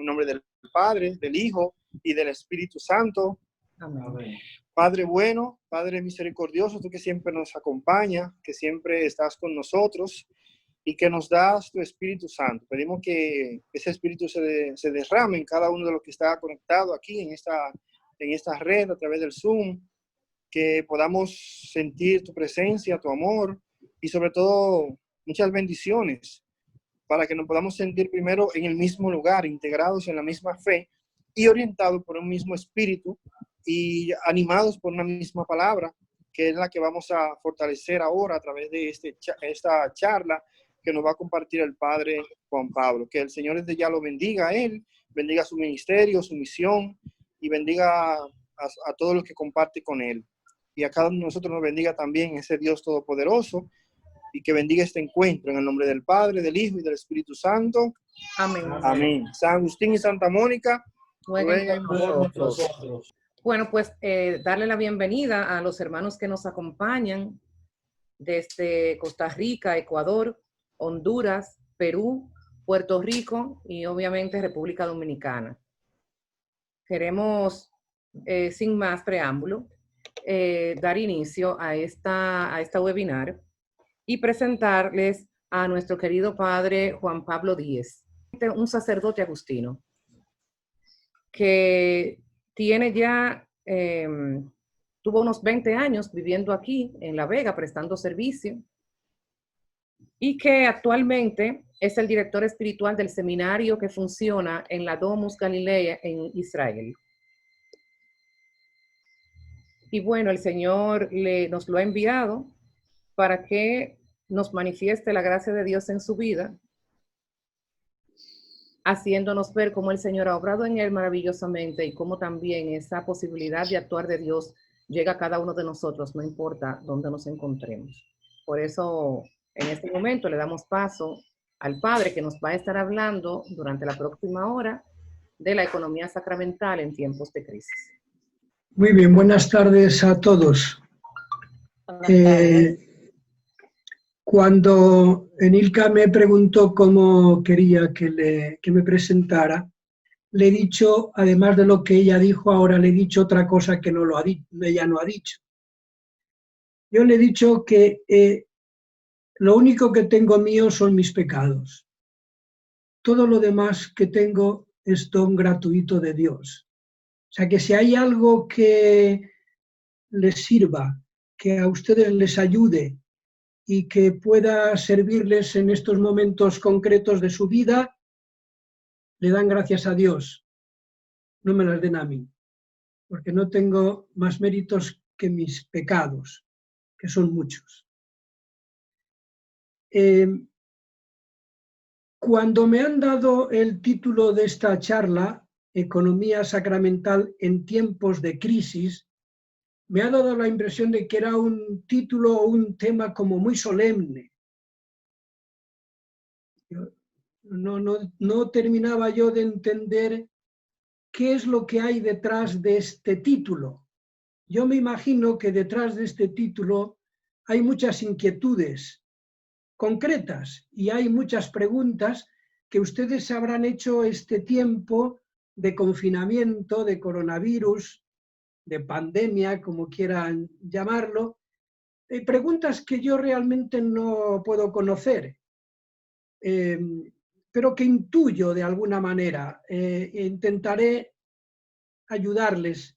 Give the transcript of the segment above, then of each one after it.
En nombre del Padre, del Hijo y del Espíritu Santo. Amén. Padre bueno, Padre misericordioso, tú que siempre nos acompañas, que siempre estás con nosotros y que nos das tu Espíritu Santo. Pedimos que ese Espíritu se derrame en cada uno de los que está conectado aquí en esta red a través del Zoom, que podamos sentir tu presencia, tu amor y sobre todo muchas bendiciones para que nos podamos sentir primero en el mismo lugar, integrados en la misma fe y orientados por un mismo espíritu y animados por una misma palabra, que es la que vamos a fortalecer ahora a través de esta charla que nos va a compartir el Padre Juan Pablo. Que el Señor desde ya lo bendiga a él, bendiga su ministerio, su misión y bendiga a todos los que comparte con él. Y a cada uno de nosotros nos bendiga también ese Dios todopoderoso y que bendiga este encuentro en el nombre del Padre, del Hijo y del Espíritu Santo. Amén. Amén. San Agustín y Santa Mónica, rueguen por nosotros. Bueno, pues darle la bienvenida a los hermanos que nos acompañan desde Costa Rica, Ecuador, Honduras, Perú, Puerto Rico y obviamente República Dominicana. Queremos, sin más preámbulo, dar inicio a esta webinar y presentarles a nuestro querido padre Juan Pablo Díez, un sacerdote agustino que tiene ya, tuvo unos 20 años viviendo aquí en La Vega prestando servicio y que actualmente es el director espiritual del seminario que funciona en la Domus Galilea en Israel. Y bueno, el Señor nos lo ha enviado para que nos manifieste la gracia de Dios en su vida, haciéndonos ver cómo el Señor ha obrado en él maravillosamente y cómo también esa posibilidad de actuar de Dios llega a cada uno de nosotros, no importa dónde nos encontremos. Por eso, en este momento le damos paso al Padre que nos va a estar hablando durante la próxima hora de la economía sacramental en tiempos de crisis. Muy bien, buenas tardes a todos. Cuando Enilka me preguntó cómo quería que me presentara, le he dicho, además de lo que ella dijo, ahora le he dicho otra cosa que ella no ha dicho. Yo le he dicho que lo único que tengo mío son mis pecados. Todo lo demás que tengo es don gratuito de Dios. O sea que si hay algo que les sirva, que a ustedes les ayude y que pueda servirles en estos momentos concretos de su vida, le dan gracias a Dios. No me las den a mí, porque no tengo más méritos que mis pecados, que son muchos. Cuando me han dado el título de esta charla, Economía Sacramental en tiempos de crisis, me ha dado la impresión de que era un título o un tema como muy solemne. No terminaba yo de entender qué es lo que hay detrás de este título. Yo me imagino que detrás de este título hay muchas inquietudes concretas y hay muchas preguntas que ustedes se habrán hecho este tiempo de confinamiento, de coronavirus, de pandemia, como quieran llamarlo, preguntas que yo realmente no puedo conocer, pero que intuyo de alguna manera. Intentaré ayudarles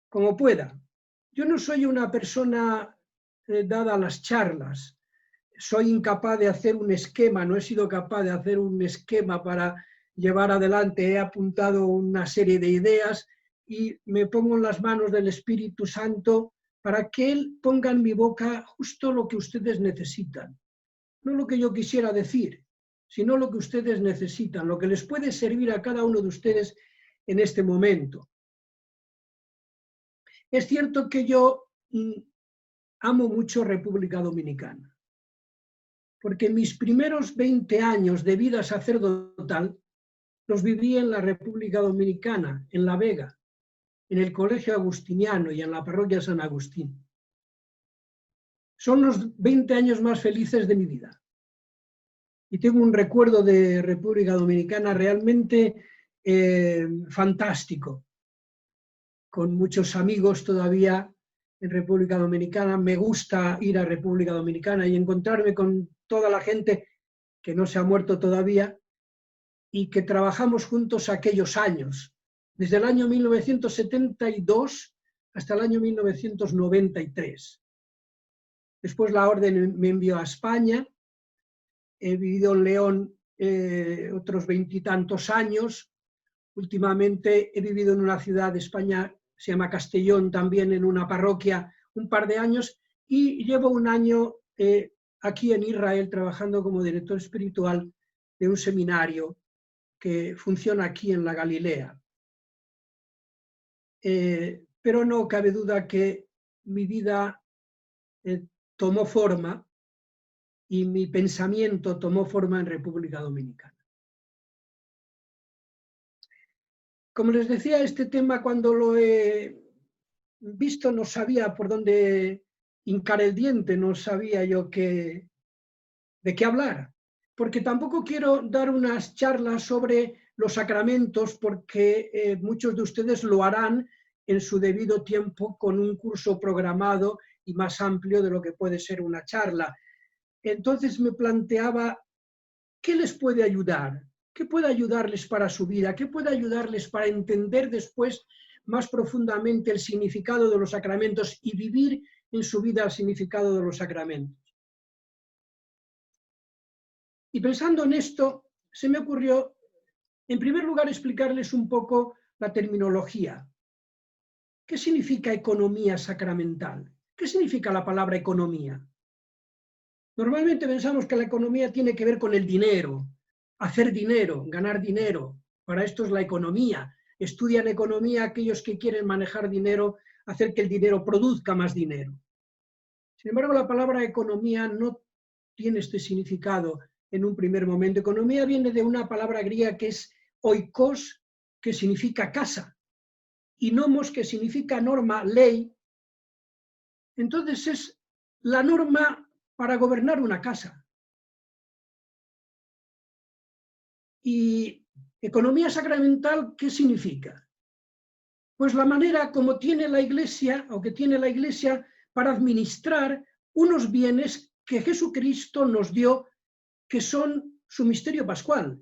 como pueda. Yo no soy una persona dada a las charlas, soy incapaz de hacer un esquema, no he sido capaz de hacer un esquema para llevar adelante, he apuntado una serie de ideas y me pongo en las manos del Espíritu Santo para que Él ponga en mi boca justo lo que ustedes necesitan. No lo que yo quisiera decir, sino lo que ustedes necesitan, lo que les puede servir a cada uno de ustedes en este momento. Es cierto que yo amo mucho República Dominicana, porque mis primeros 20 años de vida sacerdotal los viví en la República Dominicana, en La Vega, en el Colegio Agustiniano y en la parroquia San Agustín. Son los 20 años más felices de mi vida. y tengo un recuerdo de República Dominicana realmente fantástico, con muchos amigos todavía en República Dominicana. Me gusta ir a República Dominicana y encontrarme con toda la gente que no se ha muerto todavía y que trabajamos juntos aquellos años, desde el año 1972 hasta el año 1993. Después la orden me envió a España, he vivido en León otros 20 y tantos años. Últimamente he vivido en una ciudad de España, se llama Castellón, también en una parroquia, un par de años, y llevo un año aquí en Israel trabajando como director espiritual de un seminario que funciona aquí en la Galilea. Pero no cabe duda que mi vida tomó forma y mi pensamiento tomó forma en República Dominicana. Como les decía, este tema cuando lo he visto no sabía por dónde hincar el diente, no sabía yo de qué hablar, porque tampoco quiero dar unas charlas sobre los sacramentos, porque muchos de ustedes lo harán en su debido tiempo con un curso programado y más amplio de lo que puede ser una charla. Entonces me planteaba, ¿qué les puede ayudar? ¿Qué puede ayudarles para su vida? ¿Qué puede ayudarles para entender después más profundamente el significado de los sacramentos y vivir en su vida el significado de los sacramentos? Y pensando en esto, se me ocurrió, en primer lugar, explicarles un poco la terminología. ¿Qué significa economía sacramental? ¿Qué significa la palabra economía? Normalmente pensamos que la economía tiene que ver con el dinero, hacer dinero, ganar dinero. Para esto es la economía. Estudian economía aquellos que quieren manejar dinero, hacer que el dinero produzca más dinero. Sin embargo, la palabra economía no tiene este significado en un primer momento. Economía viene de una palabra griega que es oikos, que significa casa, y nomos, que significa norma, ley. Entonces es la norma para gobernar una casa. ¿Y economía sacramental qué significa? Pues la manera como tiene la Iglesia, o que tiene la Iglesia, para administrar unos bienes que Jesucristo nos dio, que son su misterio pascual.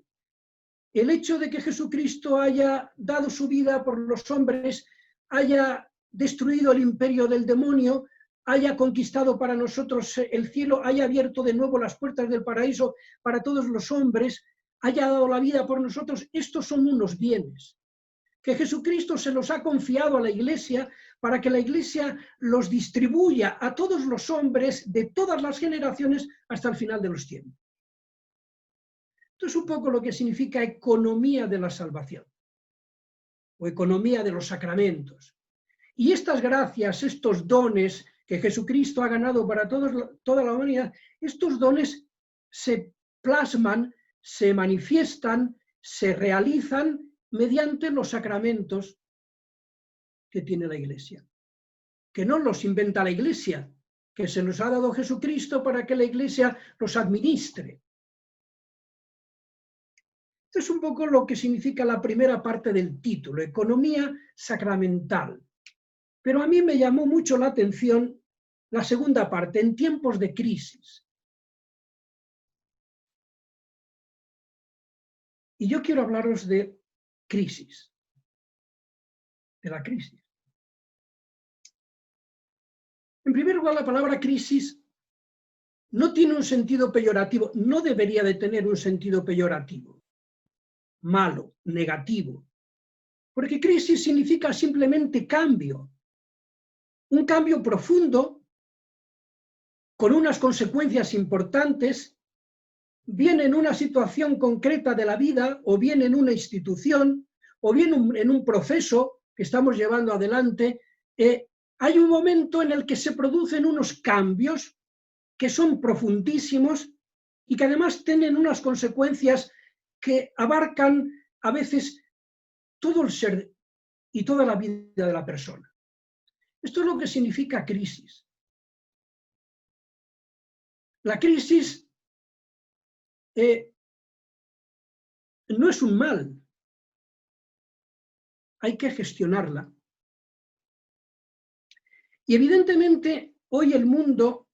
El hecho de que Jesucristo haya dado su vida por los hombres, haya destruido el imperio del demonio, haya conquistado para nosotros el cielo, haya abierto de nuevo las puertas del paraíso para todos los hombres, haya dado la vida por nosotros, estos son unos bienes que Jesucristo se los ha confiado a la Iglesia para que la Iglesia los distribuya a todos los hombres de todas las generaciones hasta el final de los tiempos. Esto es un poco lo que significa economía de la salvación o economía de los sacramentos. Y estas gracias, estos dones que Jesucristo ha ganado para toda la humanidad, estos dones se plasman, se manifiestan, se realizan mediante los sacramentos que tiene la Iglesia. Que no los inventa la Iglesia, que se los ha dado Jesucristo para que la Iglesia los administre. Esto es un poco lo que significa la primera parte del título, economía sacramental. Pero a mí me llamó mucho la atención la segunda parte, en tiempos de crisis. Y yo quiero hablaros de crisis, de la crisis. En primer lugar, la palabra crisis no tiene un sentido peyorativo, no debería de tener un sentido peyorativo, malo, negativo, porque crisis significa simplemente cambio, un cambio profundo, con unas consecuencias importantes, bien en una situación concreta de la vida, o bien en una institución, o bien en un proceso que estamos llevando adelante. Hay un momento en el que se producen unos cambios que son profundísimos y que además tienen unas consecuencias que abarcan a veces todo el ser y toda la vida de la persona. Esto es lo que significa crisis. La crisis no es un mal. Hay que gestionarla. Y evidentemente hoy el mundo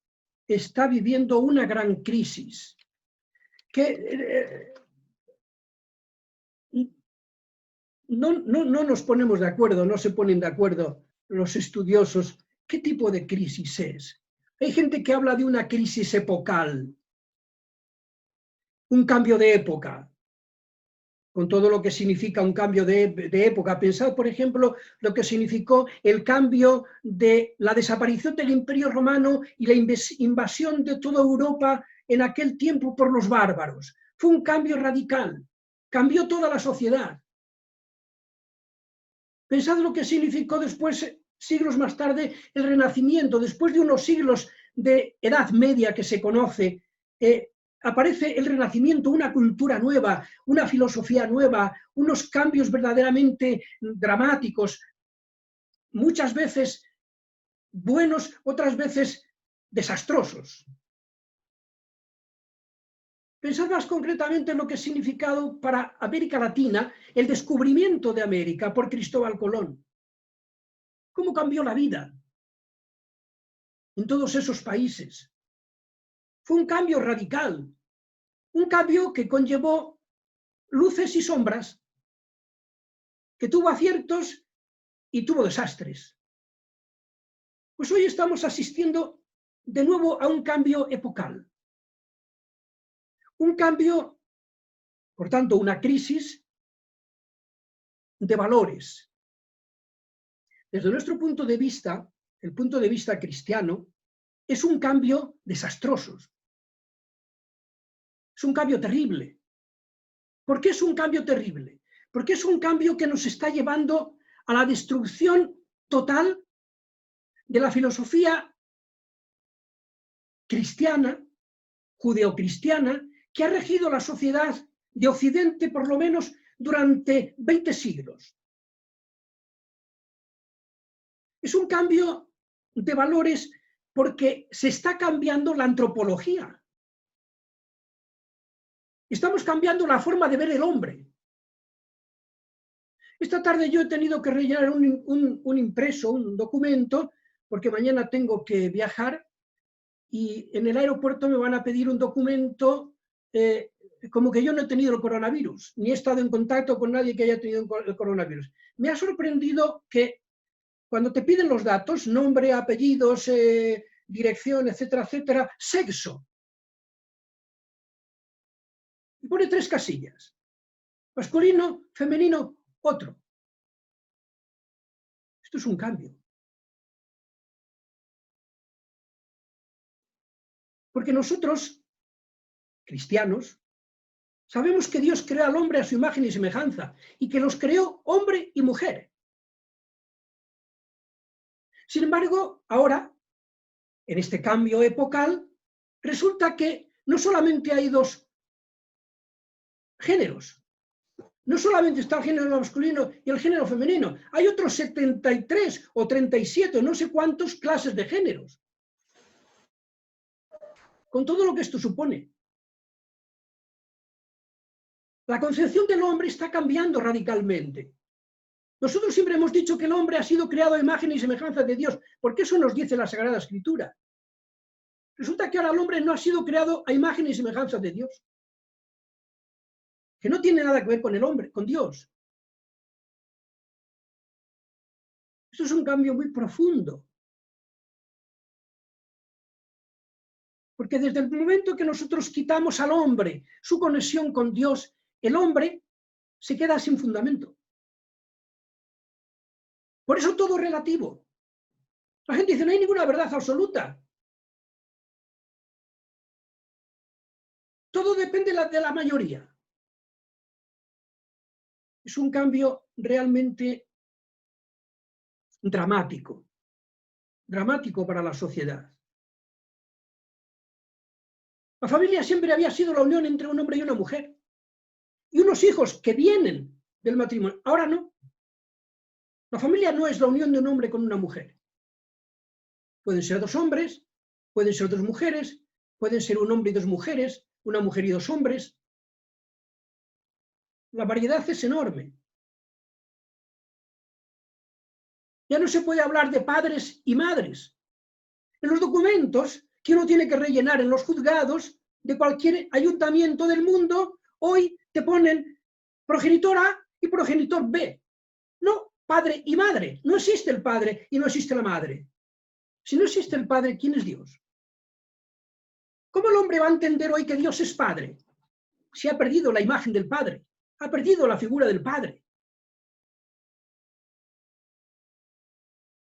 está viviendo una gran crisis que no nos ponemos de acuerdo, no se ponen de acuerdo los estudiosos. ¿Qué tipo de crisis es? Hay gente que habla de una crisis epocal, un cambio de época, con todo lo que significa un cambio de época. Pensad, por ejemplo, lo que significó el cambio de la desaparición del Imperio Romano y la invasión de toda Europa en aquel tiempo por los bárbaros. Fue un cambio radical, cambió toda la sociedad. Pensad lo que significó después, siglos más tarde, el Renacimiento. Después de unos siglos de Edad Media que se conoce, aparece el Renacimiento, una cultura nueva, una filosofía nueva, unos cambios verdaderamente dramáticos, muchas veces buenos, otras veces desastrosos. Pensad más concretamente en lo que ha significado para América Latina el descubrimiento de América por Cristóbal Colón. ¿Cómo cambió la vida en todos esos países? Fue un cambio radical, un cambio que conllevó luces y sombras, que tuvo aciertos y tuvo desastres. Pues hoy estamos asistiendo de nuevo a un cambio epocal. Un cambio, por tanto, una crisis de valores. Desde nuestro punto de vista, el punto de vista cristiano, es un cambio desastroso. Es un cambio terrible. ¿Por qué es un cambio terrible? Porque es un cambio que nos está llevando a la destrucción total de la filosofía cristiana, judeocristiana, que ha regido la sociedad de Occidente por lo menos durante 20 siglos. Es un cambio de valores porque se está cambiando la antropología. Estamos cambiando la forma de ver el hombre. Esta tarde yo he tenido que rellenar un impreso, un documento, porque mañana tengo que viajar y en el aeropuerto me van a pedir un documento como que yo no he tenido el coronavirus, ni he estado en contacto con nadie que haya tenido el coronavirus. Me ha sorprendido que cuando te piden los datos, nombre, apellidos, dirección, etcétera, etcétera, sexo, y pone 3 casillas: masculino, femenino, otro. Esto es un cambio. Porque nosotros, cristianos, sabemos que Dios creó al hombre a su imagen y semejanza y que los creó hombre y mujer. Sin embargo, ahora, en este cambio epocal, resulta que no solamente hay 2 géneros, no solamente está el género masculino y el género femenino, hay otros 73 o 37, no sé cuántas clases de géneros, con todo lo que esto supone. La concepción del hombre está cambiando radicalmente. Nosotros siempre hemos dicho que el hombre ha sido creado a imagen y semejanza de Dios, porque eso nos dice la Sagrada Escritura. Resulta que ahora el hombre no ha sido creado a imagen y semejanza de Dios, que no tiene nada que ver con el hombre, con Dios. Esto es un cambio muy profundo. Porque desde el momento que nosotros quitamos al hombre su conexión con Dios, el hombre se queda sin fundamento. Por eso todo es relativo. La gente dice, no hay ninguna verdad absoluta. Todo depende de la mayoría. Es un cambio realmente dramático. Dramático para la sociedad. La familia siempre había sido la unión entre un hombre y una mujer. Y unos hijos que vienen del matrimonio. Ahora no. La familia no es la unión de un hombre con una mujer. Pueden ser 2 hombres, pueden ser 2 mujeres, pueden ser un hombre y 2 mujeres, una mujer y 2 hombres. La variedad es enorme. Ya no se puede hablar de padres y madres. En los documentos que uno tiene que rellenar en los juzgados de cualquier ayuntamiento del mundo, hoy te ponen progenitor A y progenitor B. No, padre y madre. No existe el padre y no existe la madre. Si no existe el padre, ¿quién es Dios? ¿Cómo el hombre va a entender hoy que Dios es padre? Si ha perdido la imagen del padre, ha perdido la figura del padre.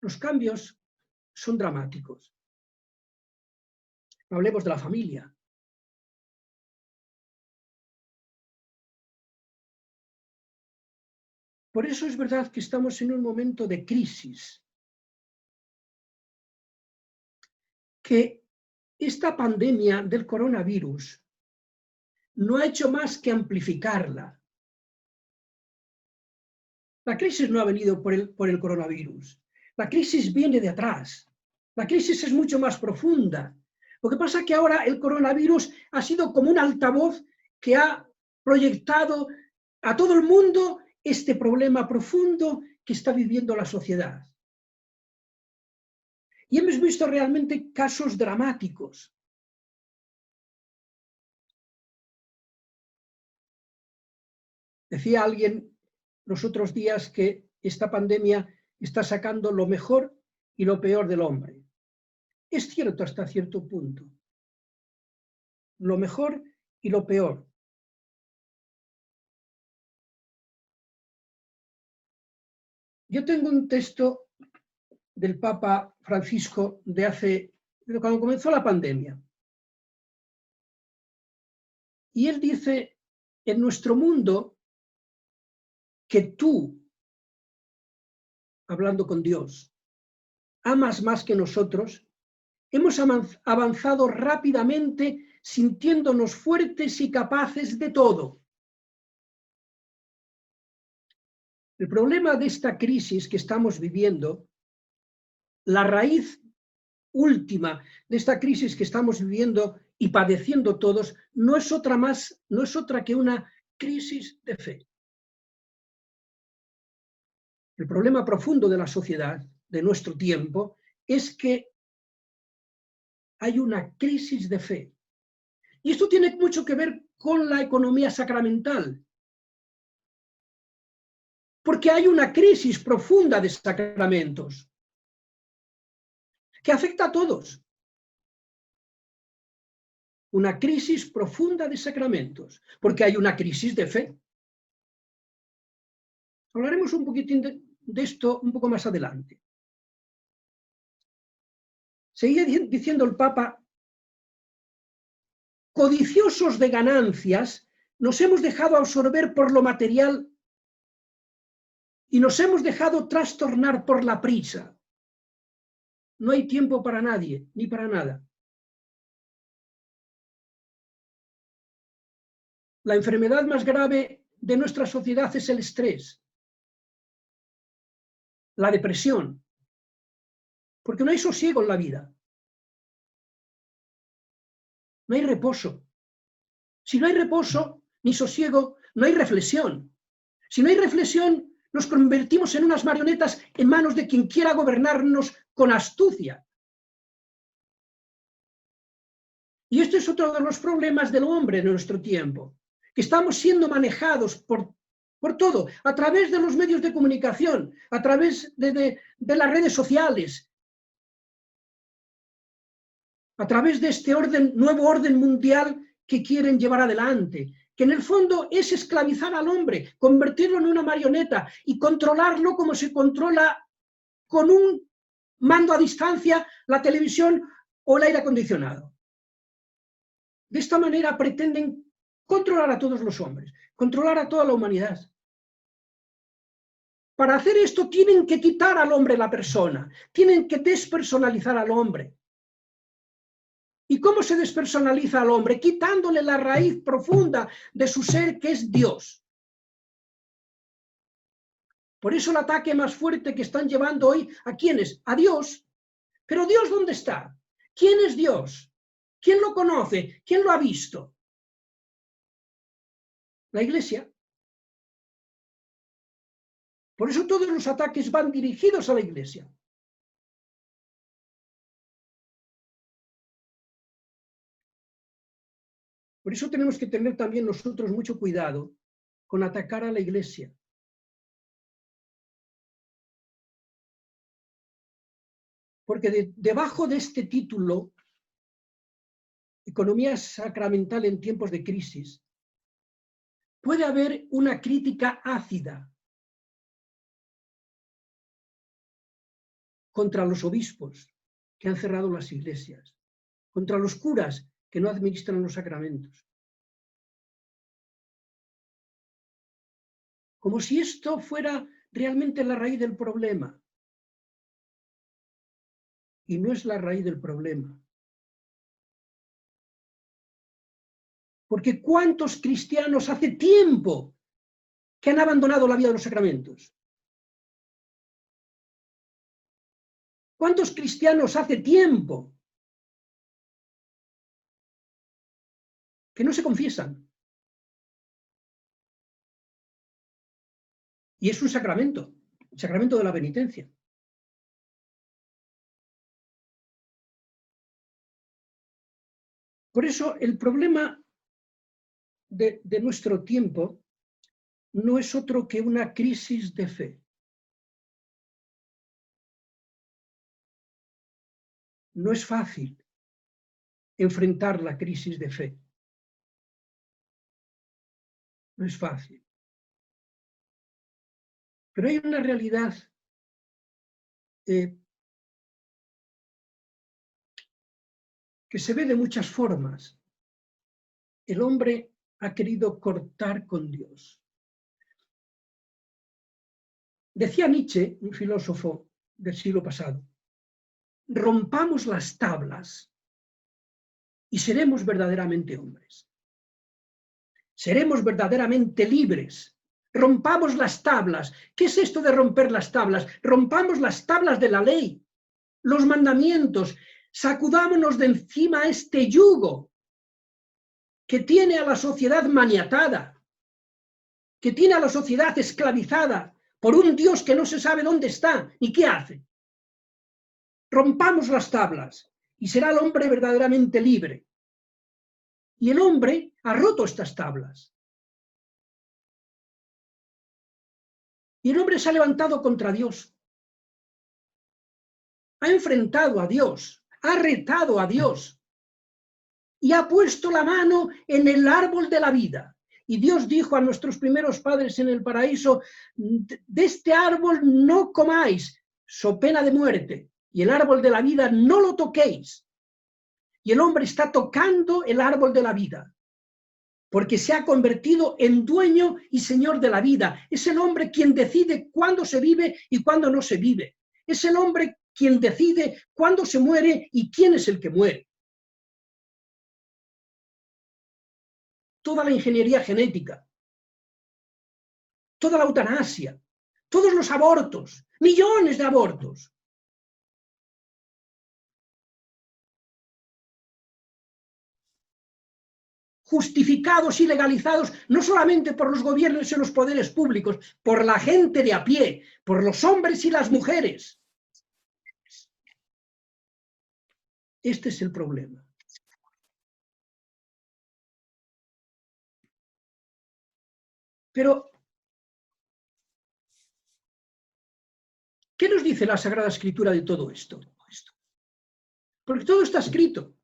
Los cambios son dramáticos. No hablemos de la familia. Por eso es verdad que estamos en un momento de crisis. Que esta pandemia del coronavirus no ha hecho más que amplificarla. La crisis no ha venido por el coronavirus. La crisis viene de atrás. La crisis es mucho más profunda. Lo que pasa es que ahora el coronavirus ha sido como un altavoz que ha proyectado a todo el mundo este problema profundo que está viviendo la sociedad. Y hemos visto realmente casos dramáticos. Decía alguien los otros días que esta pandemia está sacando lo mejor y lo peor del hombre. Es cierto hasta cierto punto. Lo mejor y lo peor. Yo tengo un texto del Papa Francisco de cuando comenzó la pandemia. Y él dice, en nuestro mundo, que tú, hablando con Dios, amas más que nosotros, hemos avanzado rápidamente sintiéndonos fuertes y capaces de todo. El problema de esta crisis que estamos viviendo, la raíz última de esta crisis que estamos viviendo y padeciendo todos, no es otra que una crisis de fe. El problema profundo de la sociedad, de nuestro tiempo, es que hay una crisis de fe. Y esto tiene mucho que ver con la economía sacramental. Porque hay una crisis profunda de sacramentos que afecta a todos. Una crisis profunda de sacramentos, porque hay una crisis de fe. Hablaremos un poquitín de esto un poco más adelante. Seguía diciendo el Papa, codiciosos de ganancias, nos hemos dejado absorber por lo material y nos hemos dejado trastornar por la prisa. No hay tiempo para nadie, ni para nada. La enfermedad más grave de nuestra sociedad es el estrés, la depresión, porque no hay sosiego en la vida. No hay reposo. Si no hay reposo ni sosiego, no hay reflexión. Si no hay reflexión, nos convertimos en unas marionetas en manos de quien quiera gobernarnos con astucia. Y esto es otro de los problemas del hombre en nuestro tiempo, que estamos siendo manejados por todo, a través de los medios de comunicación, a través de las redes sociales, a través de este nuevo orden mundial que quieren llevar adelante, que en el fondo es esclavizar al hombre, convertirlo en una marioneta y controlarlo como se controla con un mando a distancia la televisión o el aire acondicionado. De esta manera pretenden controlar a todos los hombres, controlar a toda la humanidad. Para hacer esto tienen que quitar al hombre la persona, tienen que despersonalizar al hombre. ¿Y cómo se despersonaliza al hombre? Quitándole la raíz profunda de su ser, que es Dios. Por eso el ataque más fuerte que están llevando hoy, ¿a quiénes? A Dios. Pero ¿Dios dónde está? ¿Quién es Dios? ¿Quién lo conoce? ¿Quién lo ha visto? La Iglesia. Por eso todos los ataques van dirigidos a la Iglesia. Por eso tenemos que tener también nosotros mucho cuidado con atacar a la Iglesia. Porque debajo de este título, Economía sacramental en tiempos de crisis, puede haber una crítica ácida contra los obispos que han cerrado las iglesias, contra los curas que no administran los sacramentos. Como si esto fuera realmente la raíz del problema. Y no es la raíz del problema. Porque ¿cuántos cristianos hace tiempo que han abandonado la vida de los sacramentos? ¿Cuántos cristianos hace tiempo que no se confiesan? Y es un sacramento, el sacramento de la penitencia. Por eso el problema de nuestro tiempo no es otro que una crisis de fe. No es fácil enfrentar la crisis de fe. No es fácil. Pero hay una realidad que se ve de muchas formas. El hombre ha querido cortar con Dios. Decía Nietzsche, un filósofo del siglo pasado, rompamos las tablas y seremos verdaderamente hombres. Seremos verdaderamente libres. Rompamos las tablas. ¿Qué es esto de romper las tablas? Rompamos las tablas de la ley, los mandamientos. Sacudámonos de encima este yugo que tiene a la sociedad maniatada, que tiene a la sociedad esclavizada por un Dios que no se sabe dónde está ni qué hace. Rompamos las tablas y será el hombre verdaderamente libre. Y el hombre ha roto estas tablas. Y el hombre se ha levantado contra Dios. Ha enfrentado a Dios, ha retado a Dios y ha puesto la mano en el árbol de la vida. Y Dios dijo a nuestros primeros padres en el paraíso, de este árbol no comáis, so pena de muerte, y el árbol de la vida no lo toquéis. Y el hombre está tocando el árbol de la vida, porque se ha convertido en dueño y señor de la vida. Es el hombre quien decide cuándo se vive y cuándo no se vive. Es el hombre quien decide cuándo se muere y quién es el que muere. Toda la ingeniería genética, toda la eutanasia, todos los abortos, millones de abortos. Justificados y legalizados no solamente por los gobiernos y los poderes públicos, por la gente de a pie, por los hombres y las mujeres. Este es el problema. Pero, ¿qué nos dice la Sagrada Escritura de todo esto? Porque todo está escrito.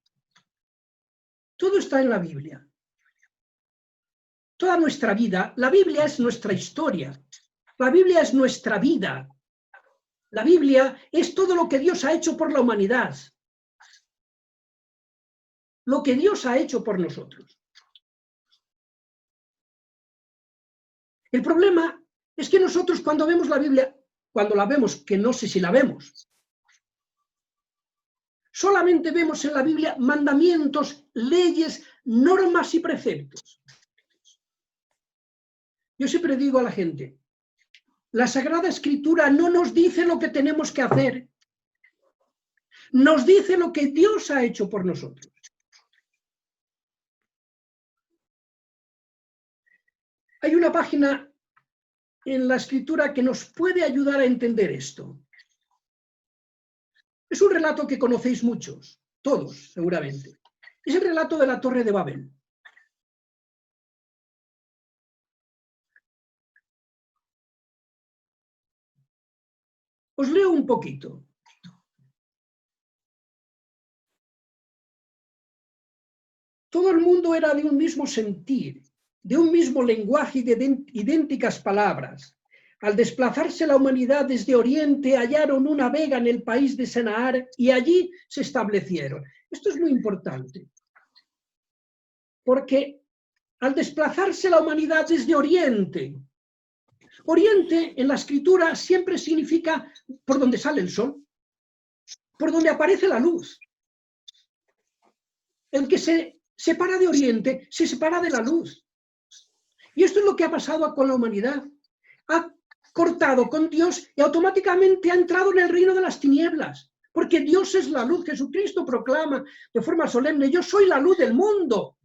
Todo está en la Biblia. Toda nuestra vida, la Biblia es nuestra historia. La Biblia es nuestra vida. La Biblia es todo lo que Dios ha hecho por la humanidad. Lo que Dios ha hecho por nosotros. El problema es que nosotros cuando vemos la Biblia, cuando la vemos, que no sé si la vemos, solamente vemos en la Biblia mandamientos, leyes, normas y preceptos. Yo siempre digo a la gente, la Sagrada Escritura no nos dice lo que tenemos que hacer, nos dice lo que Dios ha hecho por nosotros. Hay una página en la Escritura que nos puede ayudar a entender esto. Es un relato que conocéis muchos, todos seguramente. Es el relato de la Torre de Babel. Os leo un poquito. Todo el mundo era de un mismo sentir, de un mismo lenguaje y de idénticas palabras. Al desplazarse la humanidad desde Oriente, hallaron una vega en el país de Sennaar y allí se establecieron. Esto es muy importante, porque al desplazarse la humanidad desde Oriente, Oriente en la Escritura siempre significa por donde sale el sol, por donde aparece la luz. El que se separa de Oriente se separa de la luz. Y esto es lo que ha pasado con la humanidad. Ha cortado con Dios y automáticamente ha entrado en el reino de las tinieblas, porque Dios es la luz. Jesucristo proclama de forma solemne: yo soy la luz del mundo,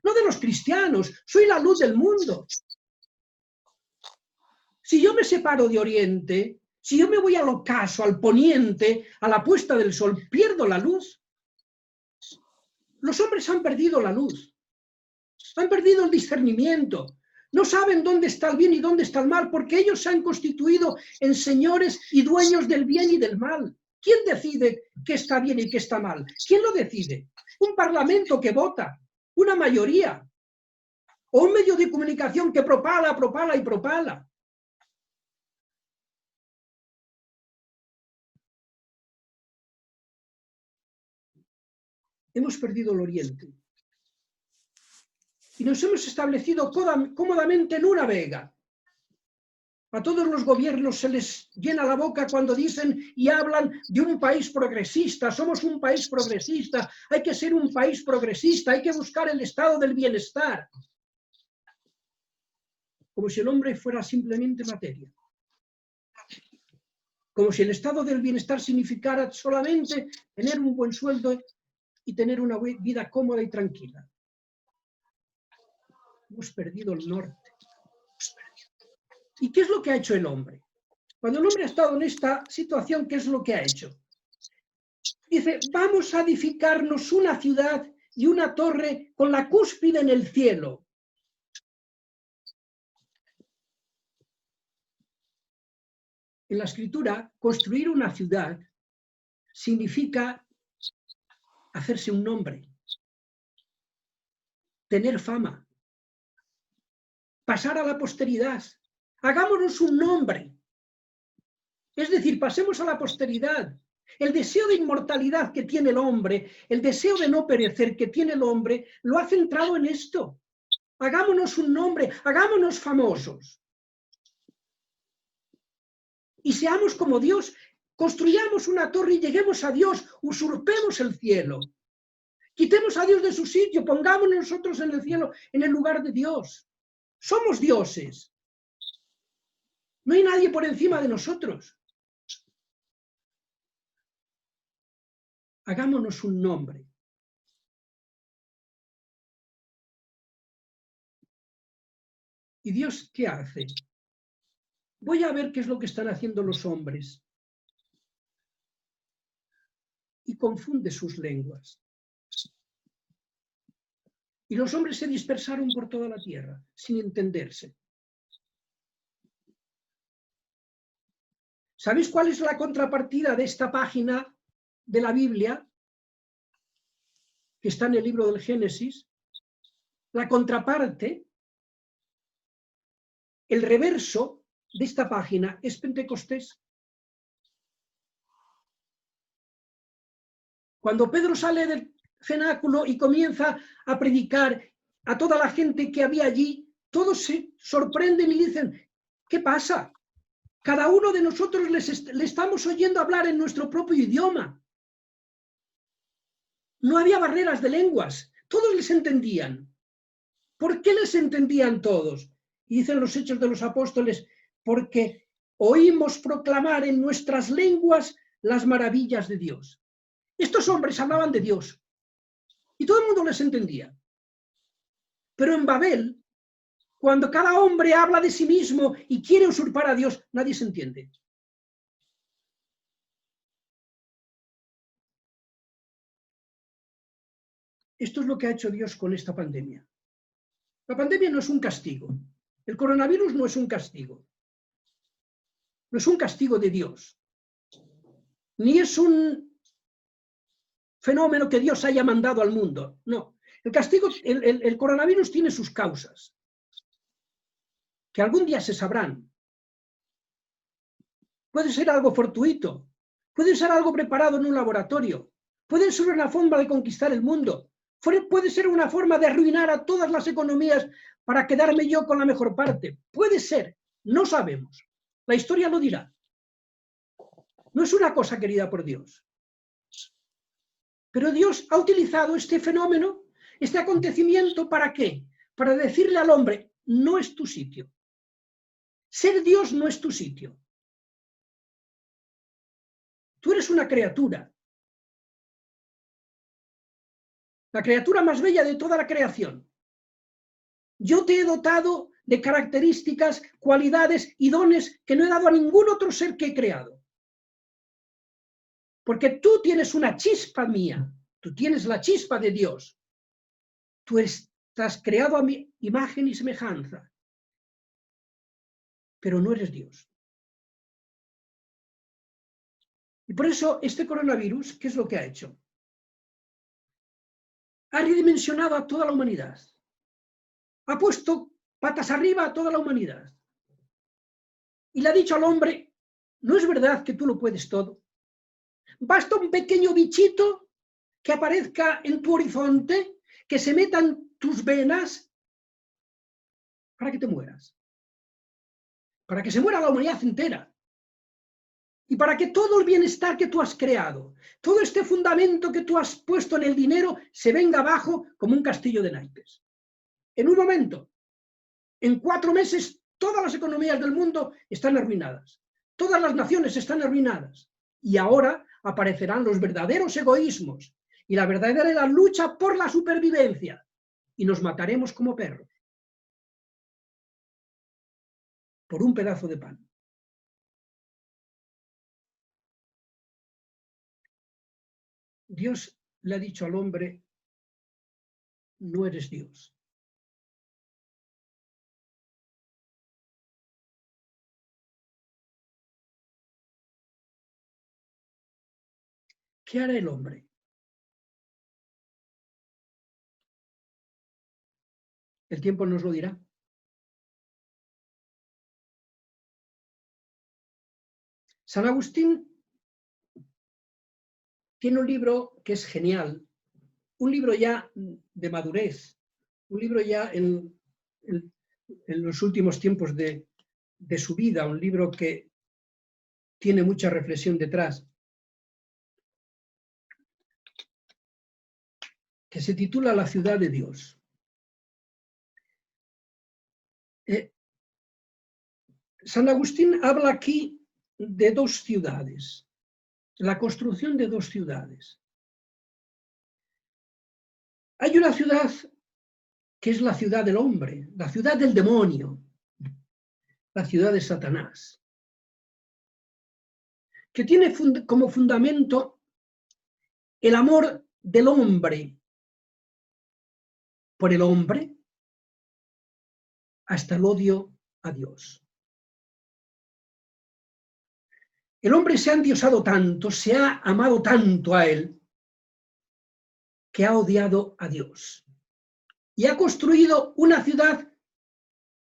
no de los cristianos, soy la luz del mundo. Si yo me separo de Oriente, si yo me voy al ocaso, al poniente, a la puesta del sol, pierdo la luz. Los hombres han perdido la luz, han perdido el discernimiento, no saben dónde está el bien y dónde está el mal, porque ellos se han constituido en señores y dueños del bien y del mal. ¿Quién decide qué está bien y qué está mal? ¿Quién lo decide? Un parlamento que vota, una mayoría, o un medio de comunicación que propala, propala y propala. Hemos perdido el Oriente y nos hemos establecido cómodamente en una vega. A todos los gobiernos se les llena la boca cuando dicen y hablan de un país progresista. Somos un país progresista, hay que ser un país progresista, hay que buscar el estado del bienestar. Como si el hombre fuera simplemente materia. Como si el estado del bienestar significara solamente tener un buen sueldo y tener una vida cómoda y tranquila. Hemos perdido el norte. ¿Y qué es lo que ha hecho el hombre? Cuando el hombre ha estado en esta situación, ¿qué es lo que ha hecho? Dice, vamos a edificarnos una ciudad y una torre con la cúspide en el cielo. En la Escritura, construir una ciudad significa hacerse un nombre, tener fama, pasar a la posteridad. Hagámonos un nombre. Es decir, pasemos a la posteridad. El deseo de inmortalidad que tiene el hombre, el deseo de no perecer que tiene el hombre, lo ha centrado en esto. Hagámonos un nombre, hagámonos famosos. Y seamos como Dios, construyamos una torre y lleguemos a Dios, usurpemos el cielo. Quitemos a Dios de su sitio, pongámonos nosotros en el cielo, en el lugar de Dios. Somos dioses. No hay nadie por encima de nosotros. Hagámonos un nombre. ¿Y Dios qué hace? Voy a ver qué es lo que están haciendo los hombres. Y confunde sus lenguas. Y los hombres se dispersaron por toda la tierra, sin entenderse. ¿Sabéis cuál es la contrapartida de esta página de la Biblia? Que está en el libro del Génesis. La contraparte, el reverso de esta página es Pentecostés. Cuando Pedro sale del cenáculo y comienza a predicar a toda la gente que había allí, todos se sorprenden y dicen, ¿qué pasa? Cada uno de nosotros le estamos oyendo hablar en nuestro propio idioma. No había barreras de lenguas, todos les entendían. ¿Por qué les entendían todos? Y dicen los Hechos de los Apóstoles, porque oímos proclamar en nuestras lenguas las maravillas de Dios. Estos hombres hablaban de Dios y todo el mundo les entendía. Pero en Babel Cuando cada hombre habla de sí mismo y quiere usurpar a Dios, nadie se entiende. Esto es lo que ha hecho Dios con esta pandemia. La pandemia no es un castigo. El coronavirus no es un castigo. No es un castigo de Dios. Ni es un fenómeno que Dios haya mandado al mundo. No. El castigo, el coronavirus tiene sus causas, que algún día se sabrán. Puede ser algo fortuito, puede ser algo preparado en un laboratorio, puede ser una forma de conquistar el mundo, puede ser una forma de arruinar a todas las economías para quedarme yo con la mejor parte. Puede ser, no sabemos. La historia lo dirá. No es una cosa querida por Dios. Pero Dios ha utilizado este fenómeno, este acontecimiento, ¿para qué? Para decirle al hombre, no es tu sitio. Ser Dios no es tu sitio. Tú eres una criatura. La criatura más bella de toda la creación. Yo te he dotado de características, cualidades y dones que no he dado a ningún otro ser que he creado. Porque tú tienes una chispa mía, tú tienes la chispa de Dios. Tú estás creado a mi imagen y semejanza, pero no eres Dios. Y por eso este coronavirus, ¿qué es lo que ha hecho? Ha redimensionado a toda la humanidad. Ha puesto patas arriba a toda la humanidad. Y le ha dicho al hombre, no es verdad que tú lo puedes todo. Basta un pequeño bichito que aparezca en tu horizonte, que se meta en tus venas, para que te mueras. Para que se muera la humanidad entera. Y para que todo el bienestar que tú has creado, todo este fundamento que tú has puesto en el dinero, se venga abajo como un castillo de naipes. En un momento, en 4 meses, todas las economías del mundo están arruinadas. Todas las naciones están arruinadas. Y ahora aparecerán los verdaderos egoísmos y la verdadera lucha por la supervivencia. Y nos mataremos como perros. Por un pedazo de pan. Dios le ha dicho al hombre, no eres Dios. ¿Qué hará el hombre? El tiempo nos lo dirá. San Agustín tiene un libro que es genial, un libro ya de madurez, un libro ya en los últimos tiempos de su vida, un libro que tiene mucha reflexión detrás, que se titula La ciudad de Dios. San Agustín habla aquí de 2 ciudades, la construcción de 2 ciudades. Hay una ciudad que es la ciudad del hombre, la ciudad del demonio, la ciudad de Satanás, que tiene como fundamento el amor del hombre por el hombre hasta el odio a Dios. El hombre se ha endiosado tanto, se ha amado tanto a él, que ha odiado a Dios. Y ha construido una ciudad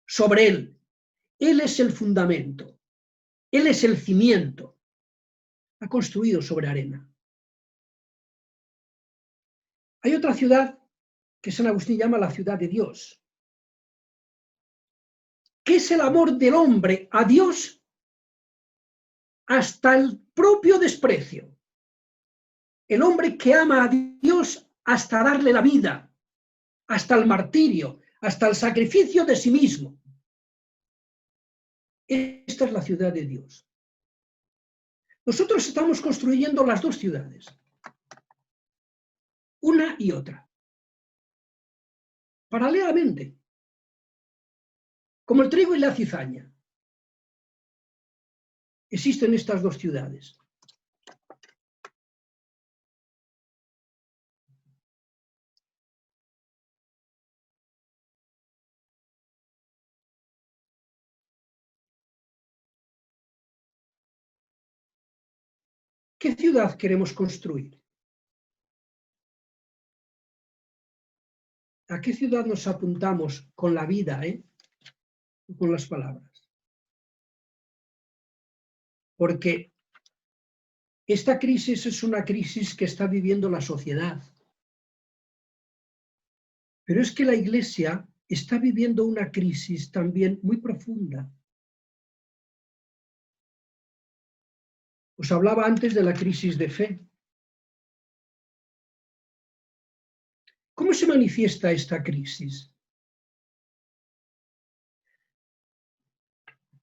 sobre él. Él es el fundamento. Él es el cimiento. Ha construido sobre arena. Hay otra ciudad que San Agustín llama la ciudad de Dios, que es el amor del hombre a Dios hasta el propio desprecio. El hombre que ama a Dios hasta darle la vida, hasta el martirio, hasta el sacrificio de sí mismo. Esta es la ciudad de Dios. Nosotros estamos construyendo las 2 ciudades, una y otra, paralelamente. como el trigo y la cizaña. Existen estas dos ciudades. ¿Qué ciudad queremos construir? ¿A qué ciudad nos apuntamos con la vida, con las palabras? Porque esta crisis es una crisis que está viviendo la sociedad. Pero es que la Iglesia está viviendo una crisis también muy profunda. Os hablaba antes de la crisis de fe. ¿Cómo se manifiesta esta crisis?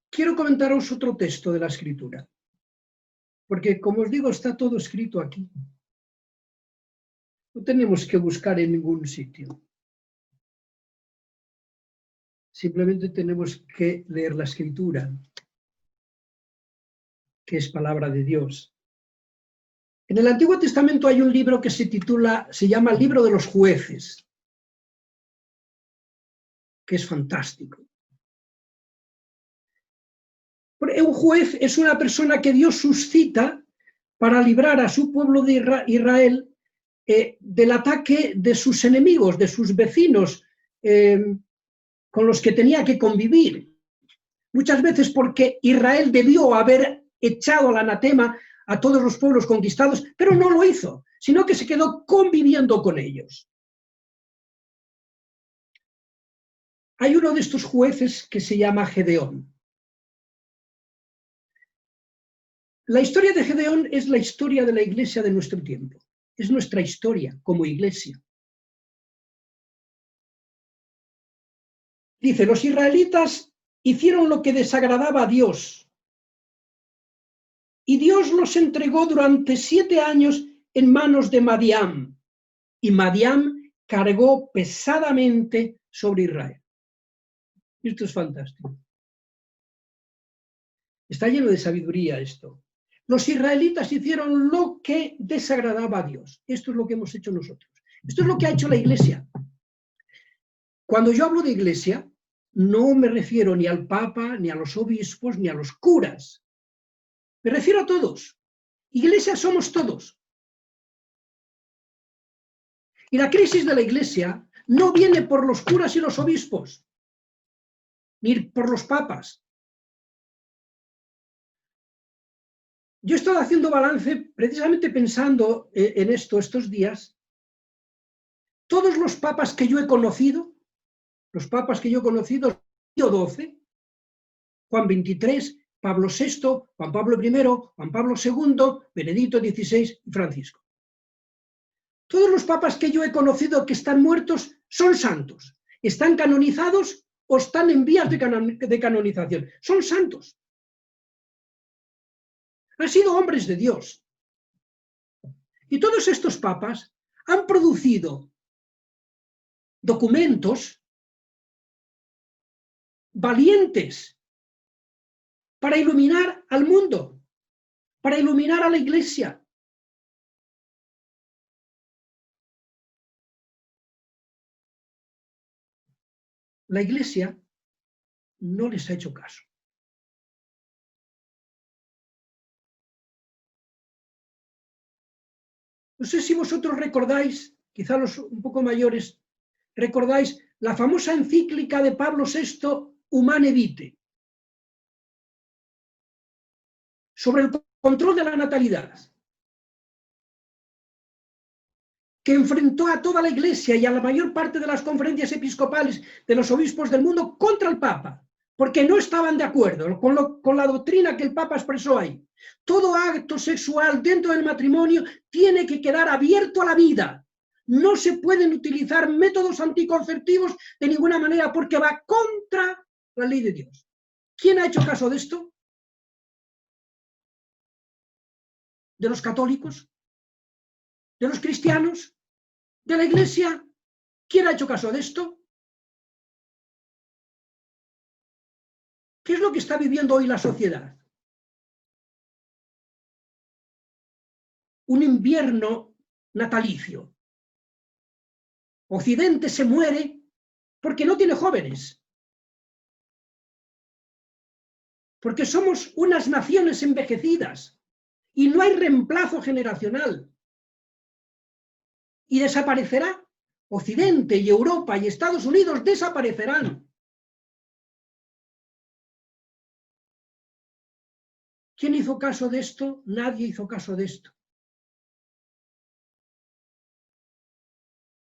Quiero comentaros otro texto de la Escritura, porque, como os digo, está todo escrito aquí. No tenemos que buscar en ningún sitio. Simplemente tenemos que leer la Escritura, que es palabra de Dios. En el Antiguo Testamento hay un libro que se llama el Libro de los Jueces, que es fantástico. Un juez es una persona que Dios suscita para librar a su pueblo de Israel del ataque de sus enemigos, de sus vecinos, con los que tenía que convivir. Muchas veces porque Israel debió haber echado al anatema a todos los pueblos conquistados, pero no lo hizo, sino que se quedó conviviendo con ellos. Hay uno de estos jueces que se llama Gedeón. La historia de Gedeón es la historia de la Iglesia de nuestro tiempo. Es nuestra historia como Iglesia. Dice, los israelitas hicieron lo que desagradaba a Dios. Y Dios los entregó durante 7 años en manos de Madián. Y Madián cargó pesadamente sobre Israel. Esto es fantástico. Está lleno de sabiduría esto. Los israelitas hicieron lo que desagradaba a Dios. Esto es lo que hemos hecho nosotros. Esto es lo que ha hecho la Iglesia. Cuando yo hablo de Iglesia, no me refiero ni al Papa, ni a los obispos, ni a los curas. Me refiero a todos. Iglesia somos todos. Y la crisis de la Iglesia no viene por los curas y los obispos, ni por los papas. Yo he estado haciendo balance precisamente pensando en esto estos días. Todos los papas que yo he conocido, Pío XII, Juan XXIII, Pablo VI, Juan Pablo I, Juan Pablo II, Benedicto XVI y Francisco. Todos los papas que yo he conocido que están muertos son santos. Están canonizados o están en vías de canonización. Son santos. Han sido hombres de Dios. Y todos estos papas han producido documentos valientes para iluminar al mundo, para iluminar a la Iglesia. La Iglesia no les ha hecho caso. No sé si vosotros recordáis, quizá los un poco mayores, recordáis la famosa encíclica de Pablo VI, Humane Vitae, sobre el control de la natalidad, que enfrentó a toda la Iglesia y a la mayor parte de las conferencias episcopales de los obispos del mundo contra el Papa, porque no estaban de acuerdo con la doctrina que el Papa expresó ahí. Todo acto sexual dentro del matrimonio tiene que quedar abierto a la vida. No se pueden utilizar métodos anticonceptivos de ninguna manera porque va contra la ley de Dios. ¿Quién ha hecho caso de esto? ¿De los católicos? ¿De los cristianos? ¿De la Iglesia? ¿Quién ha hecho caso de esto? ¿Qué es lo que está viviendo hoy la sociedad? Un invierno natalicio. Occidente se muere porque no tiene jóvenes. Porque somos unas naciones envejecidas y no hay reemplazo generacional. Y desaparecerá. Occidente y Europa y Estados Unidos desaparecerán. ¿Quién hizo caso de esto? Nadie hizo caso de esto.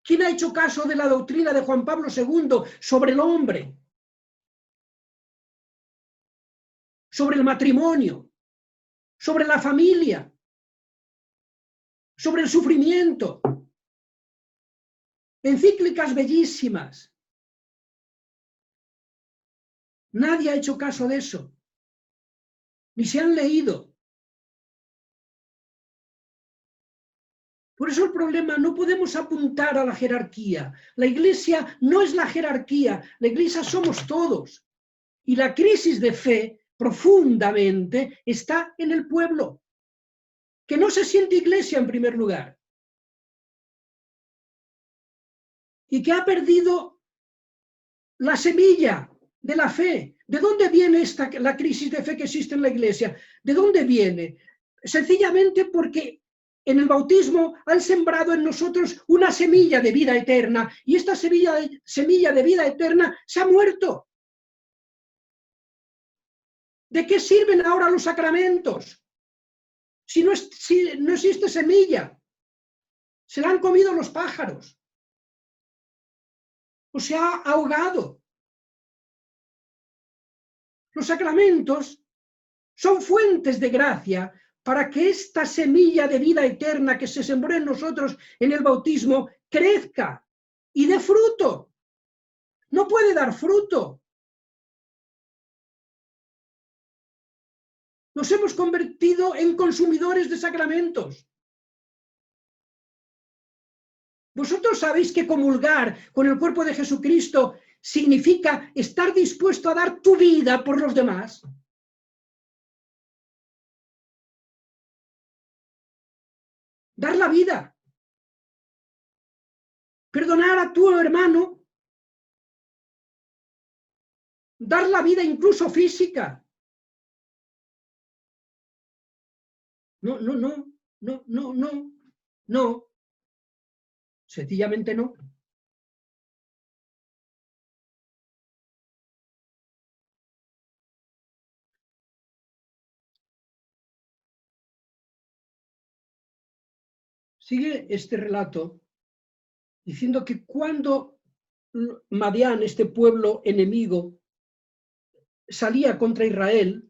¿Quién ha hecho caso de la doctrina de Juan Pablo II sobre el hombre? Sobre el matrimonio, sobre la familia, sobre el sufrimiento. Encíclicas bellísimas. Nadie ha hecho caso de eso. Ni se han leído. Por eso el problema, no podemos apuntar a la jerarquía. La Iglesia no es la jerarquía, la Iglesia somos todos. Y la crisis de fe profundamente está en el pueblo, que no se siente Iglesia en primer lugar. Y que ha perdido la semilla de la fe. ¿De dónde viene la crisis de fe que existe en la Iglesia? ¿De dónde viene? Sencillamente porque en el bautismo han sembrado en nosotros una semilla de vida eterna y esta semilla de vida eterna se ha muerto. ¿De qué sirven ahora los sacramentos? Si no existe semilla, se la han comido los pájaros o se ha ahogado. Los sacramentos son fuentes de gracia para que esta semilla de vida eterna que se sembró en nosotros en el bautismo crezca y dé fruto. No puede dar fruto. Nos hemos convertido en consumidores de sacramentos. Vosotros sabéis que comulgar con el cuerpo de Jesucristo significa estar dispuesto a dar tu vida por los demás. Dar la vida. Perdonar a tu hermano. Dar la vida incluso física. No. Sencillamente no. Sigue este relato diciendo que cuando Madián, este pueblo enemigo, salía contra Israel,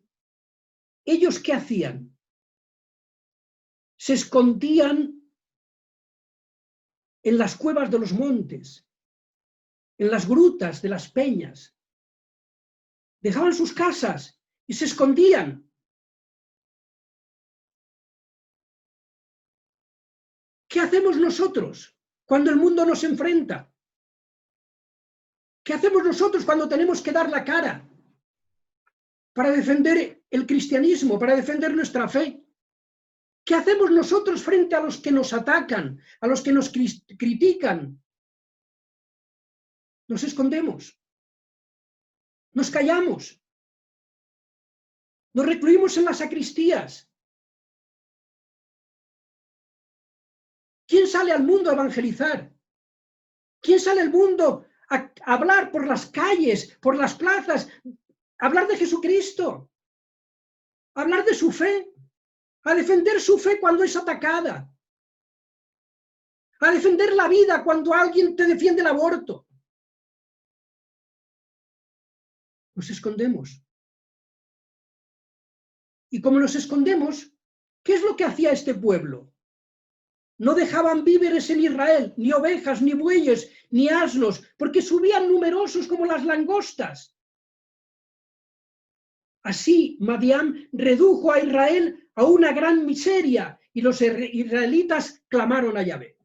¿ellos qué hacían? Se escondían en las cuevas de los montes, en las grutas de las peñas. Dejaban sus casas y se escondían. ¿Qué hacemos nosotros cuando el mundo nos enfrenta? ¿Qué hacemos nosotros cuando tenemos que dar la cara para defender el cristianismo, para defender nuestra fe? ¿Qué hacemos nosotros frente a los que nos atacan, a los que nos critican? Nos escondemos, nos callamos, nos recluimos en las sacristías. ¿Quién sale al mundo a evangelizar? ¿Quién sale al mundo a hablar por las calles, por las plazas, a hablar de Jesucristo, a hablar de su fe, a defender su fe cuando es atacada, a defender la vida cuando alguien te defiende el aborto? Nos escondemos. Y como nos escondemos, ¿qué es lo que hacía este pueblo? No dejaban víveres en Israel, ni ovejas, ni bueyes, ni asnos, porque subían numerosos como las langostas. Así Madián redujo a Israel a una gran miseria y los israelitas clamaron a Yahvé.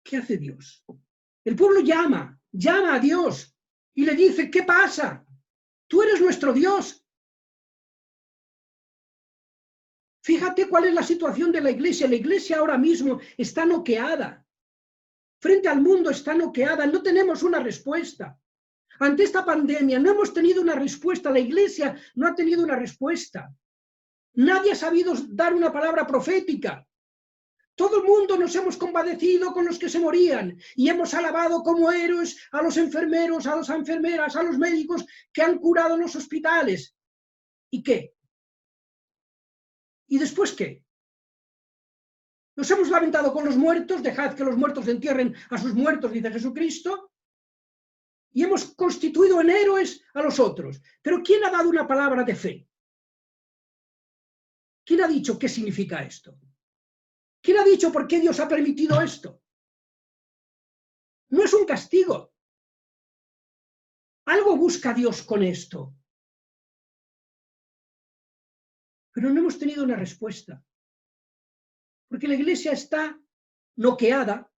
¿Qué hace Dios? El pueblo llama a Dios y le dice, ¿qué pasa? Tú eres nuestro Dios. Fíjate cuál es la situación de la iglesia. La iglesia ahora mismo está noqueada. Frente al mundo está noqueada. No tenemos una respuesta. Ante esta pandemia no hemos tenido una respuesta. La iglesia no ha tenido una respuesta. Nadie ha sabido dar una palabra profética. Todo el mundo nos hemos compadecido con los que se morían y hemos alabado como héroes a los enfermeros, a las enfermeras, a los médicos que han curado en los hospitales. ¿Y qué? ¿Y después qué? Nos hemos lamentado con los muertos, dejad que los muertos entierren a sus muertos, dice Jesucristo, y hemos constituido en héroes a los otros. Pero ¿quién ha dado una palabra de fe? ¿Quién ha dicho qué significa esto? ¿Quién ha dicho por qué Dios ha permitido esto? No es un castigo. Algo busca Dios con esto. Pero no hemos tenido una respuesta. Porque la iglesia está noqueada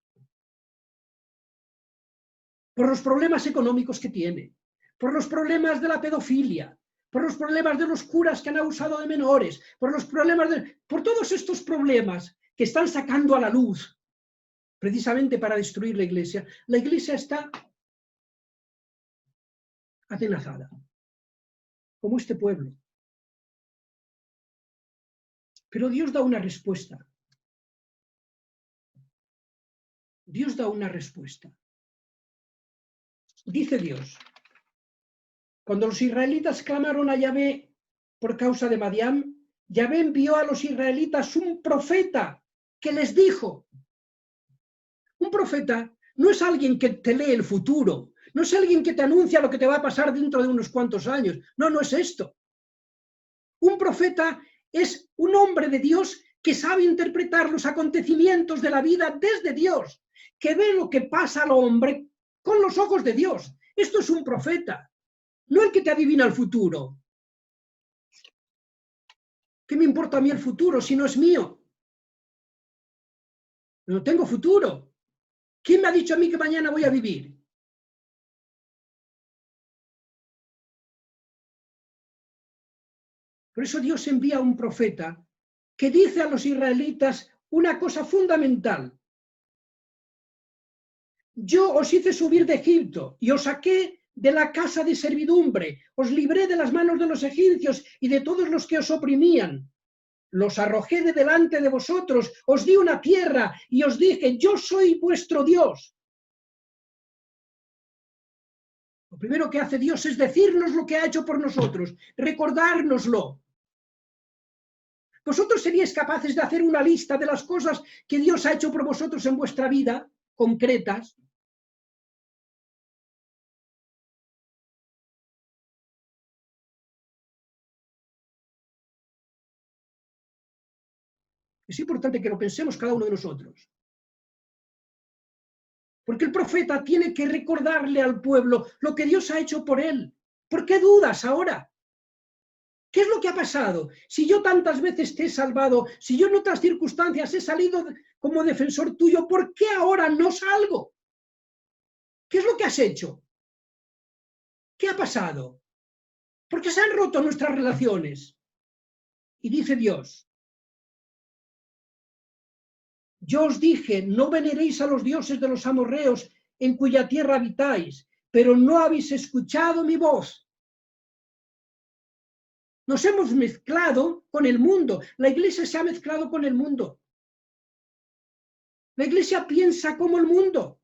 por los problemas económicos que tiene, por los problemas de la pedofilia, por los problemas de los curas que han abusado de menores, por todos estos problemas que están sacando a la luz precisamente para destruir la iglesia está atenazada, como este pueblo. Pero Dios da una respuesta. Dios da una respuesta. Dice Dios, cuando los israelitas clamaron a Yahvé por causa de Madián, Yahvé envió a los israelitas un profeta que les dijo. Un profeta no es alguien que te lee el futuro, no es alguien que te anuncia lo que te va a pasar dentro de unos cuantos años. No, no es esto. Un profeta es un hombre de Dios que sabe interpretar los acontecimientos de la vida desde Dios, que ve lo que pasa al hombre con los ojos de Dios. Esto es un profeta, no el que te adivina el futuro. ¿Qué me importa a mí el futuro si no es mío? No tengo futuro. ¿Quién me ha dicho a mí que mañana voy a vivir? Por eso Dios envía a un profeta que dice a los israelitas una cosa fundamental. Yo os hice subir de Egipto y os saqué de la casa de servidumbre, os libré de las manos de los egipcios y de todos los que os oprimían. Los arrojé de delante de vosotros, os di una tierra y os dije, yo soy vuestro Dios. Lo primero que hace Dios es decirnos lo que ha hecho por nosotros, recordárnoslo. ¿Vosotros seríais capaces de hacer una lista de las cosas que Dios ha hecho por vosotros en vuestra vida, concretas? Es importante que lo pensemos cada uno de nosotros. Porque el profeta tiene que recordarle al pueblo lo que Dios ha hecho por él. ¿Por qué dudas ahora? ¿Qué es lo que ha pasado? Si yo tantas veces te he salvado, si yo en otras circunstancias he salido como defensor tuyo, ¿por qué ahora no salgo? ¿Qué es lo que has hecho? ¿Qué ha pasado? ¿Por qué se han roto nuestras relaciones? Y dice Dios, yo os dije, no veneréis a los dioses de los amorreos en cuya tierra habitáis, pero no habéis escuchado mi voz. Nos hemos mezclado con el mundo. La iglesia se ha mezclado con el mundo. La iglesia piensa como el mundo.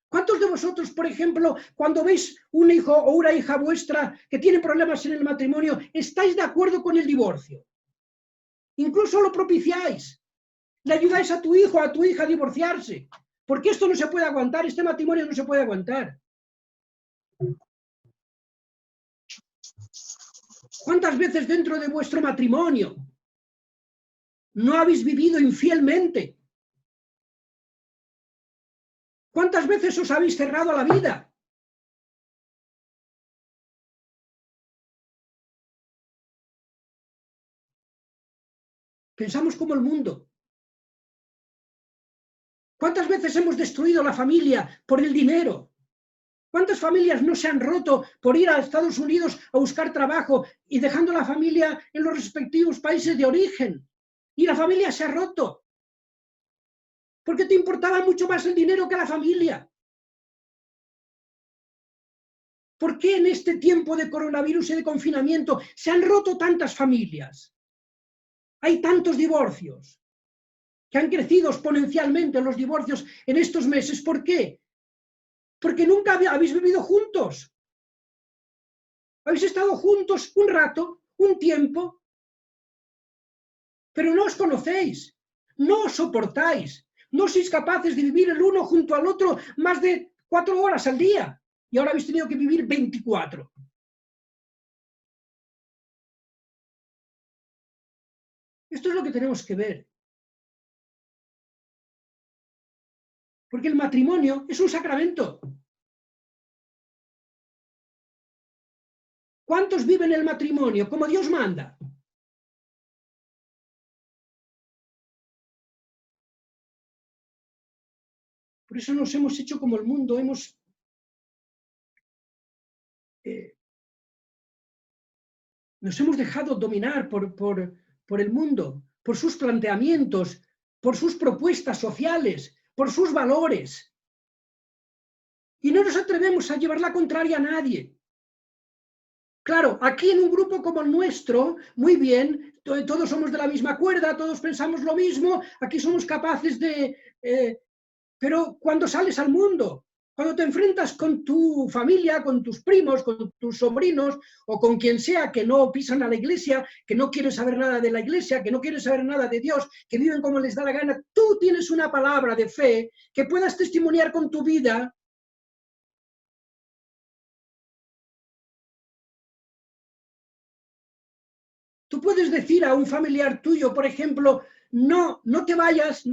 ¿Cuántos de vosotros, por ejemplo, cuando veis un hijo o una hija vuestra que tiene problemas en el matrimonio, estáis de acuerdo con el divorcio? Incluso lo propiciáis. Le ayudáis a tu hijo o a tu hija a divorciarse. Porque esto no se puede aguantar, este matrimonio no se puede aguantar. ¿Cuántas veces dentro de vuestro matrimonio no habéis vivido infielmente? ¿Cuántas veces os habéis cerrado a la vida? Pensamos como el mundo. ¿Cuántas veces hemos destruido la familia por el dinero? ¿Cuántas familias no se han roto por ir a Estados Unidos a buscar trabajo y dejando la familia en los respectivos países de origen? Y la familia se ha roto. Porque te importaba mucho más el dinero que la familia. ¿Por qué en este tiempo de coronavirus y de confinamiento se han roto tantas familias? Hay tantos divorcios, que han crecido exponencialmente los divorcios en estos meses. ¿Por qué? Porque nunca habéis vivido juntos. Habéis estado juntos un rato, un tiempo, pero no os conocéis, no os soportáis, no sois capaces de vivir el uno junto al otro más de 4 horas al día. Y ahora habéis tenido que vivir 24. Esto es lo que tenemos que ver. Porque el matrimonio es un sacramento. ¿Cuántos viven el matrimonio como Dios manda? Por eso nos hemos hecho como el mundo, nos hemos dejado dominar por el mundo, por sus planteamientos, por sus propuestas sociales, por sus valores. Y no nos atrevemos a llevar la contraria a nadie. Claro, aquí en un grupo como el nuestro, muy bien, todos somos de la misma cuerda, todos pensamos lo mismo, aquí somos capaces de... pero cuando sales al mundo, cuando te enfrentas con tu familia, con tus primos, con tus sobrinos o con quien sea que no pisan a la iglesia, que no quieren saber nada de la iglesia, que no quieren saber nada de Dios, que viven como les da la gana, tú tienes una palabra de fe que puedas testimoniar con tu vida. Tú puedes decir a un familiar tuyo, por ejemplo, no te vayas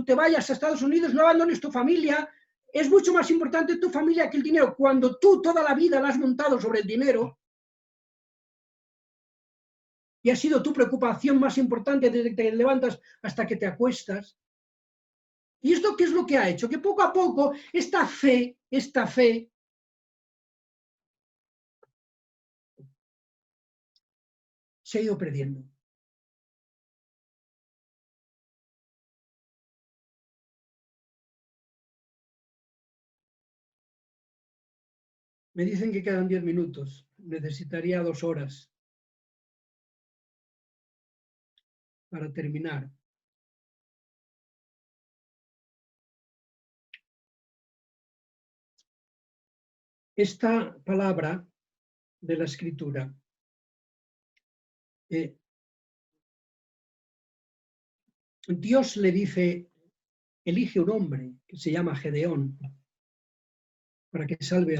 a Estados Unidos, no abandones tu familia, es mucho más importante tu familia que el dinero. Cuando tú toda la vida la has montado sobre el dinero y ha sido tu preocupación más importante desde que te levantas hasta que te acuestas. ¿Y esto qué es lo que ha hecho? Que poco a poco esta fe se ha ido perdiendo. Me dicen que quedan 10 minutos. Necesitaría 2 horas para terminar. Esta palabra de la Escritura Dios le dice, elige un hombre que se llama Gedeón para que salve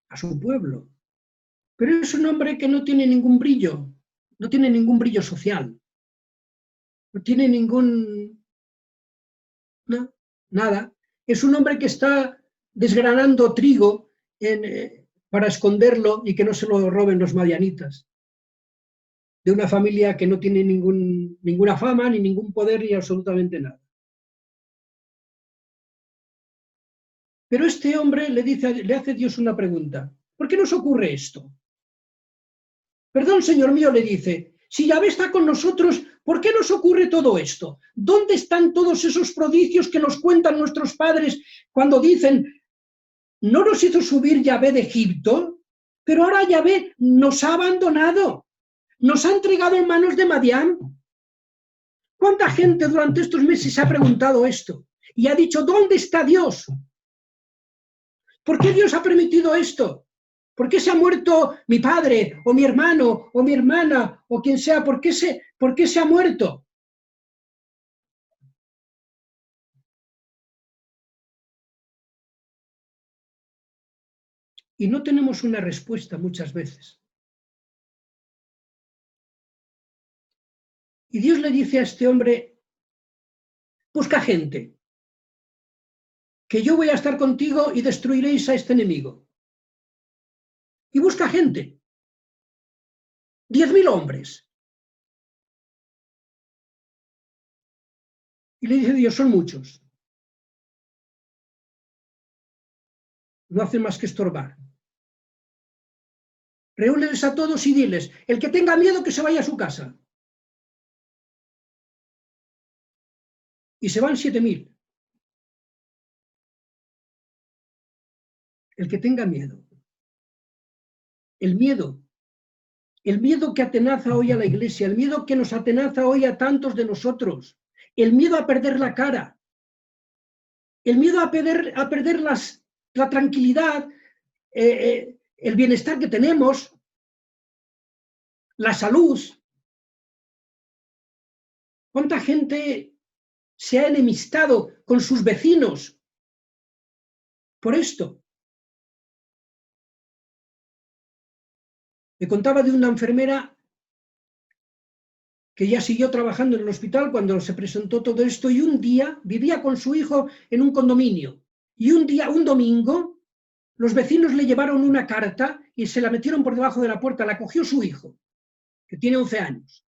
a su pueblo. Pero es un hombre que no tiene ningún brillo, no tiene ningún brillo social, no tiene nada. Es un hombre que está desgranando trigo para esconderlo y que no se lo roben los madianitas. De una familia que no tiene ninguna fama, ni ningún poder, ni absolutamente nada. Pero este hombre le hace Dios una pregunta. ¿Por qué nos ocurre esto? Perdón, Señor mío, le dice, si Yahvé está con nosotros, ¿por qué nos ocurre todo esto? ¿Dónde están todos esos prodigios que nos cuentan nuestros padres cuando dicen, no nos hizo subir Yahvé de Egipto, pero ahora Yahvé nos ha abandonado, nos ha entregado en manos de Madián? ¿Cuánta gente durante estos meses se ha preguntado esto? Y ha dicho, ¿dónde está Dios? ¿Por qué Dios ha permitido esto? ¿Por qué se ha muerto mi padre, o mi hermano, o mi hermana, o quien sea? ¿Por qué se ha muerto? Y no tenemos una respuesta muchas veces. Y Dios le dice a este hombre, busca gente, que yo voy a estar contigo y destruiréis a este enemigo. Y busca gente, 10.000 hombres. Y le dice Dios, son muchos. no hacen más que estorbar. Reúneles a todos y diles, el que tenga miedo que se vaya a su casa. Y se van 7.000. El que tenga miedo. El miedo que atenaza hoy a la iglesia, el miedo que nos atenaza hoy a tantos de nosotros, el miedo a perder la cara, el miedo a perder la tranquilidad, el bienestar que tenemos, la salud. ¿Cuánta gente se ha enemistado con sus vecinos por esto? Me contaba de una enfermera que ya siguió trabajando en el hospital cuando se presentó todo esto, y un día vivía con su hijo en un condominio, y un domingo, los vecinos le llevaron una carta y se la metieron por debajo de la puerta, la cogió su hijo, que tiene 11 años,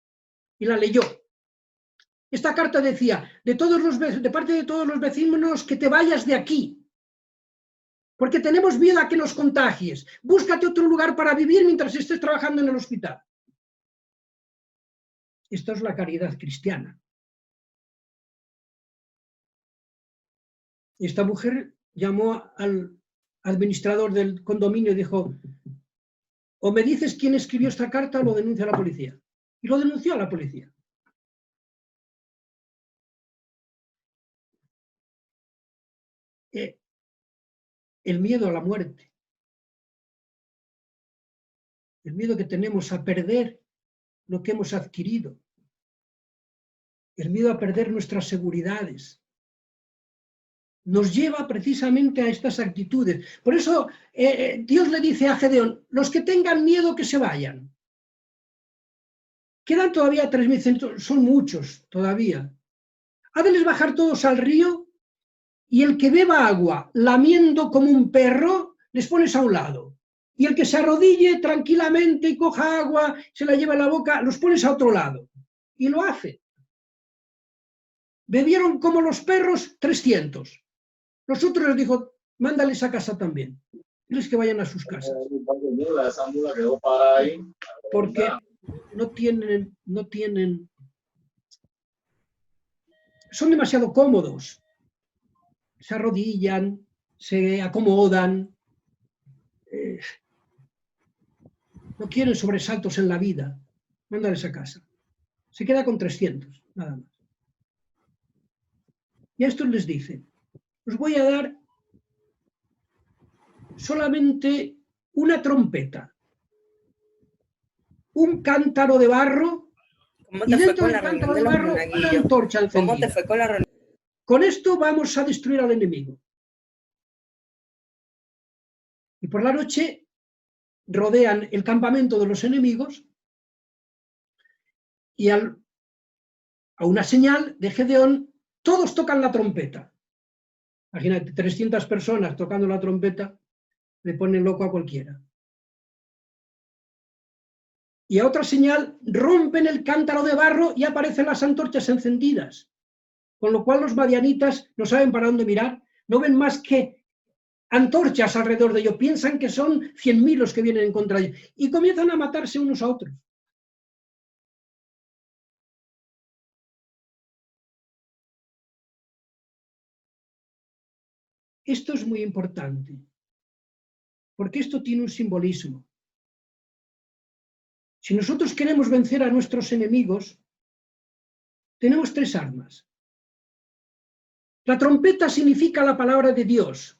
y la leyó. Esta carta decía, de parte de todos los vecinos, que te vayas de aquí, porque tenemos miedo a que nos contagies, búscate otro lugar para vivir mientras estés trabajando en el hospital. Esto es la caridad cristiana. Esta mujer llamó al administrador del condominio y dijo, o me dices quién escribió esta carta o lo denuncia a la policía. Y lo denunció a la policía. El miedo a la muerte. El miedo que tenemos a perder lo que hemos adquirido. El miedo a perder nuestras seguridades. Nos lleva precisamente a estas actitudes. Por eso Dios le dice a Gedeón, los que tengan miedo que se vayan. Quedan todavía 3.000, son muchos todavía. Hádeles bajar todos al río y el que beba agua lamiendo como un perro, les pones a un lado. Y el que se arrodille tranquilamente y coja agua, se la lleva a la boca, los pones a otro lado. Y lo hace. Bebieron como los perros 300. Los otros les dijo, mándales a casa también. Diles que vayan a sus casas. Porque no tienen, son demasiado cómodos. Se arrodillan, se acomodan, no quieren sobresaltos en la vida. Mándales a casa. Se queda con 300, nada más. Y a estos les dice, os voy a dar solamente una trompeta, un cántaro de barro y dentro del cántaro de barro una antorcha encendida. ¿Cómo te fue con la reunión? Con esto vamos a destruir al enemigo. Y por la noche rodean el campamento de los enemigos y a una señal de Gedeón todos tocan la trompeta. Imagínate, 300 personas tocando la trompeta, le ponen loco a cualquiera. Y a otra señal rompen el cántaro de barro y aparecen las antorchas encendidas. Con lo cual los madianitas no saben para dónde mirar, no ven más que antorchas alrededor de ellos, piensan que son 100.000 los que vienen en contra de ellos y comienzan a matarse unos a otros. Esto es muy importante, porque esto tiene un simbolismo. Si nosotros queremos vencer a nuestros enemigos, tenemos 3 armas. La trompeta significa la palabra de Dios.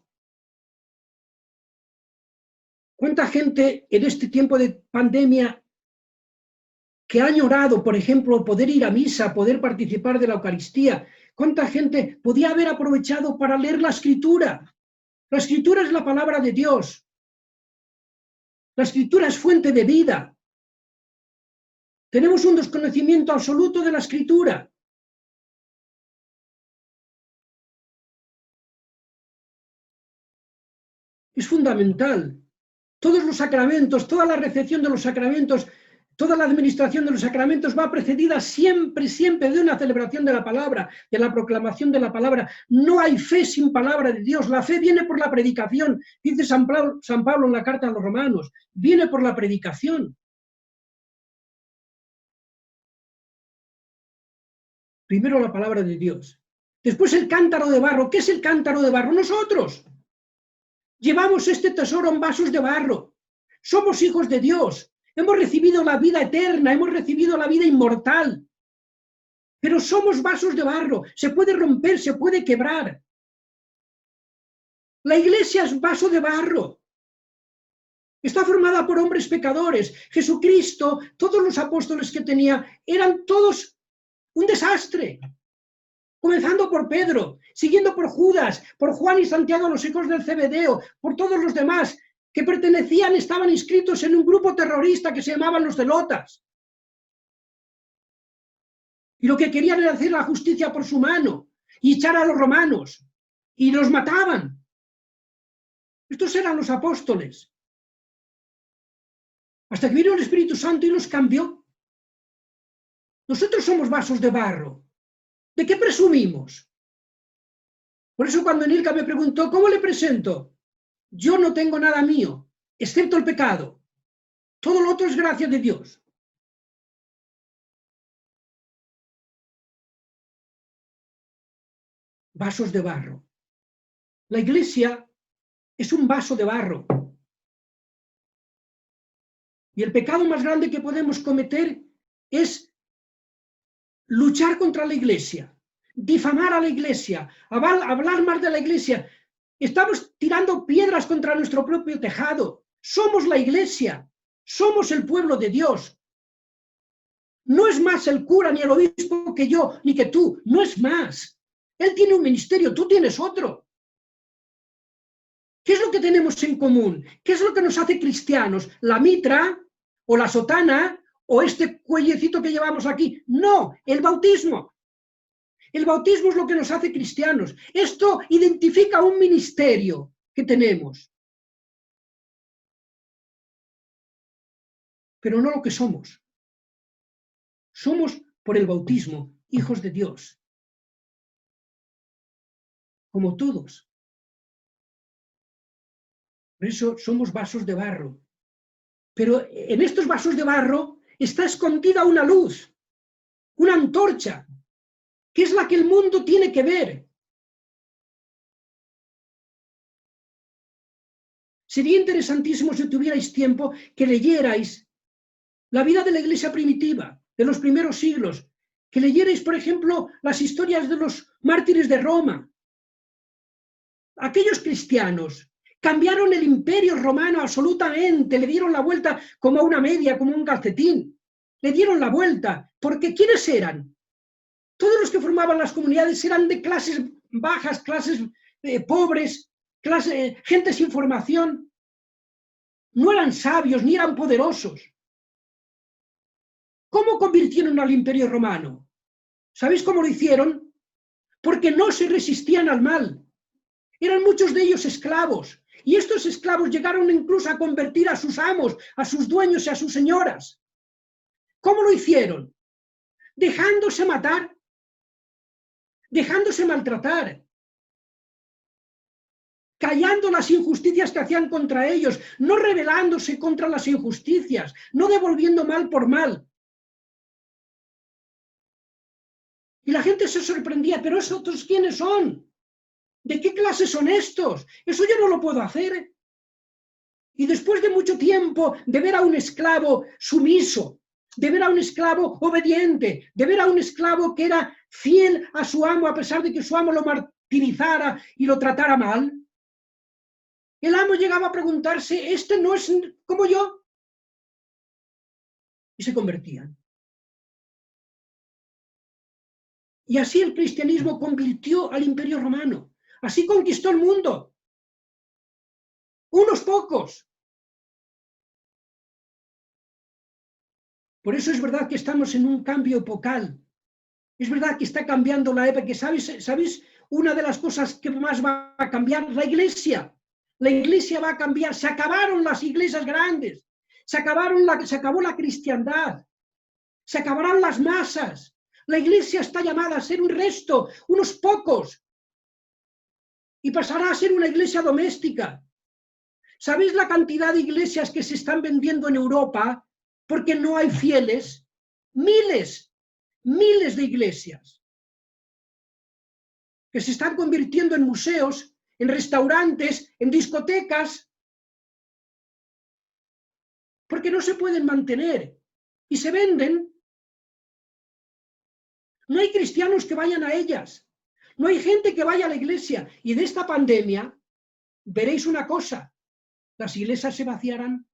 ¿Cuánta gente en este tiempo de pandemia que ha añorado, por ejemplo, poder ir a misa, poder participar de la Eucaristía? ¿Cuánta gente podía haber aprovechado para leer la Escritura? La Escritura es la palabra de Dios. La Escritura es fuente de vida. Tenemos un desconocimiento absoluto de la Escritura. Es fundamental. Todos los sacramentos, toda la recepción de los sacramentos Toda la administración de los sacramentos va precedida siempre, siempre de una celebración de la palabra, de la proclamación de la palabra. No hay fe sin palabra de Dios. La fe viene por la predicación. Dice San Pablo en la carta a los romanos. Viene por la predicación. Primero la palabra de Dios. Después el cántaro de barro. ¿Qué es el cántaro de barro? Nosotros. Llevamos este tesoro en vasos de barro. Somos hijos de Dios. Hemos recibido la vida eterna, hemos recibido la vida inmortal. Pero somos vasos de barro. Se puede romper, se puede quebrar. La iglesia es vaso de barro. Está formada por hombres pecadores. Jesucristo, todos los apóstoles que tenía, eran todos un desastre. Comenzando por Pedro, siguiendo por Judas, por Juan y Santiago, los hijos del Zebedeo, por todos los demás que pertenecían, estaban inscritos en un grupo terrorista que se llamaban los Zelotas. Y lo que querían era hacer la justicia por su mano y echar a los romanos. Y los mataban. Estos eran los apóstoles. Hasta que vino el Espíritu Santo y los cambió. Nosotros somos vasos de barro. ¿De qué presumimos? Por eso cuando Nilka me preguntó, ¿cómo le presento? Yo no tengo nada mío, excepto el pecado. Todo lo otro es gracia de Dios. Vasos de barro. La iglesia es un vaso de barro. Y el pecado más grande que podemos cometer es luchar contra la iglesia, difamar a la iglesia, hablar mal de la iglesia. Estamos tirando piedras contra nuestro propio tejado. Somos la iglesia, somos el pueblo de Dios. No es más el cura ni el obispo que yo, ni que tú, no es más. Él tiene un ministerio, tú tienes otro. ¿Qué es lo que tenemos en común? ¿Qué es lo que nos hace cristianos? ¿La mitra o la sotana o este cuellecito que llevamos aquí? No, el bautismo. El bautismo es lo que nos hace cristianos. Esto identifica un ministerio que tenemos. Pero no lo que somos. Somos, por el bautismo, hijos de Dios. Como todos. Por eso somos vasos de barro. Pero en estos vasos de barro está escondida una luz, una antorcha, que es la que el mundo tiene que ver. Sería interesantísimo si tuvierais tiempo que leyerais la vida de la iglesia primitiva, de los primeros siglos, que leyerais, por ejemplo, las historias de los mártires de Roma. Aquellos cristianos cambiaron el imperio romano absolutamente, le dieron la vuelta como a una media, como un calcetín. Le dieron la vuelta, porque ¿quiénes eran? Todos los que formaban las comunidades eran de clases bajas, clases pobres, gente sin formación. No eran sabios ni eran poderosos. ¿Cómo convirtieron al imperio romano? ¿Sabéis cómo lo hicieron? Porque no se resistían al mal. Eran muchos de ellos esclavos. Y estos esclavos llegaron incluso a convertir a sus amos, a sus dueños y a sus señoras. ¿Cómo lo hicieron? Dejándose matar, dejándose maltratar, callando las injusticias que hacían contra ellos, no rebelándose contra las injusticias, no devolviendo mal por mal. Y la gente se sorprendía, pero ¿esos otros quiénes son? ¿De qué clase son estos? Eso yo no lo puedo hacer. Y después de mucho tiempo de ver a un esclavo sumiso, de ver a un esclavo obediente, de ver a un esclavo que era fiel a su amo a pesar de que su amo lo martirizara y lo tratara mal, el amo llegaba a preguntarse, ¿este no es como yo? Y se convertían. Y así el cristianismo convirtió al imperio romano. Así conquistó el mundo. Unos pocos. Por eso es verdad que estamos en un cambio epocal. Es verdad que está cambiando la época. ¿Sabéis una de las cosas que más va a cambiar? La iglesia. La iglesia va a cambiar. Se acabaron las iglesias grandes. Se acabó la cristiandad. Se acabarán las masas. La iglesia está llamada a ser un resto, unos pocos. Y pasará a ser una iglesia doméstica. ¿Sabéis la cantidad de iglesias que se están vendiendo en Europa porque no hay fieles? Miles, miles de iglesias que se están convirtiendo en museos, en restaurantes, en discotecas, porque no se pueden mantener y se venden. No hay cristianos que vayan a ellas, no hay gente que vaya a la iglesia. Y de esta pandemia veréis una cosa: las iglesias se vaciarán.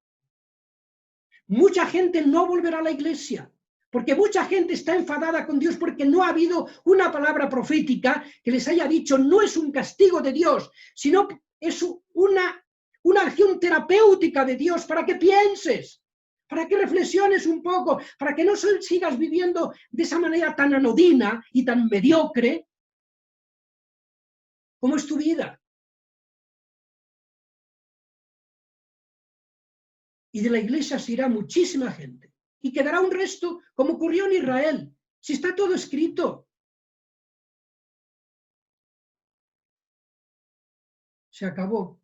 Mucha gente no volverá a la iglesia, porque mucha gente está enfadada con Dios porque no ha habido una palabra profética que les haya dicho: no es un castigo de Dios, sino es una acción terapéutica de Dios para que pienses, para que reflexiones un poco, para que no sigas viviendo de esa manera tan anodina y tan mediocre como es tu vida. Y de la iglesia se irá muchísima gente. Y quedará un resto, como ocurrió en Israel. Si está todo escrito. Se acabó.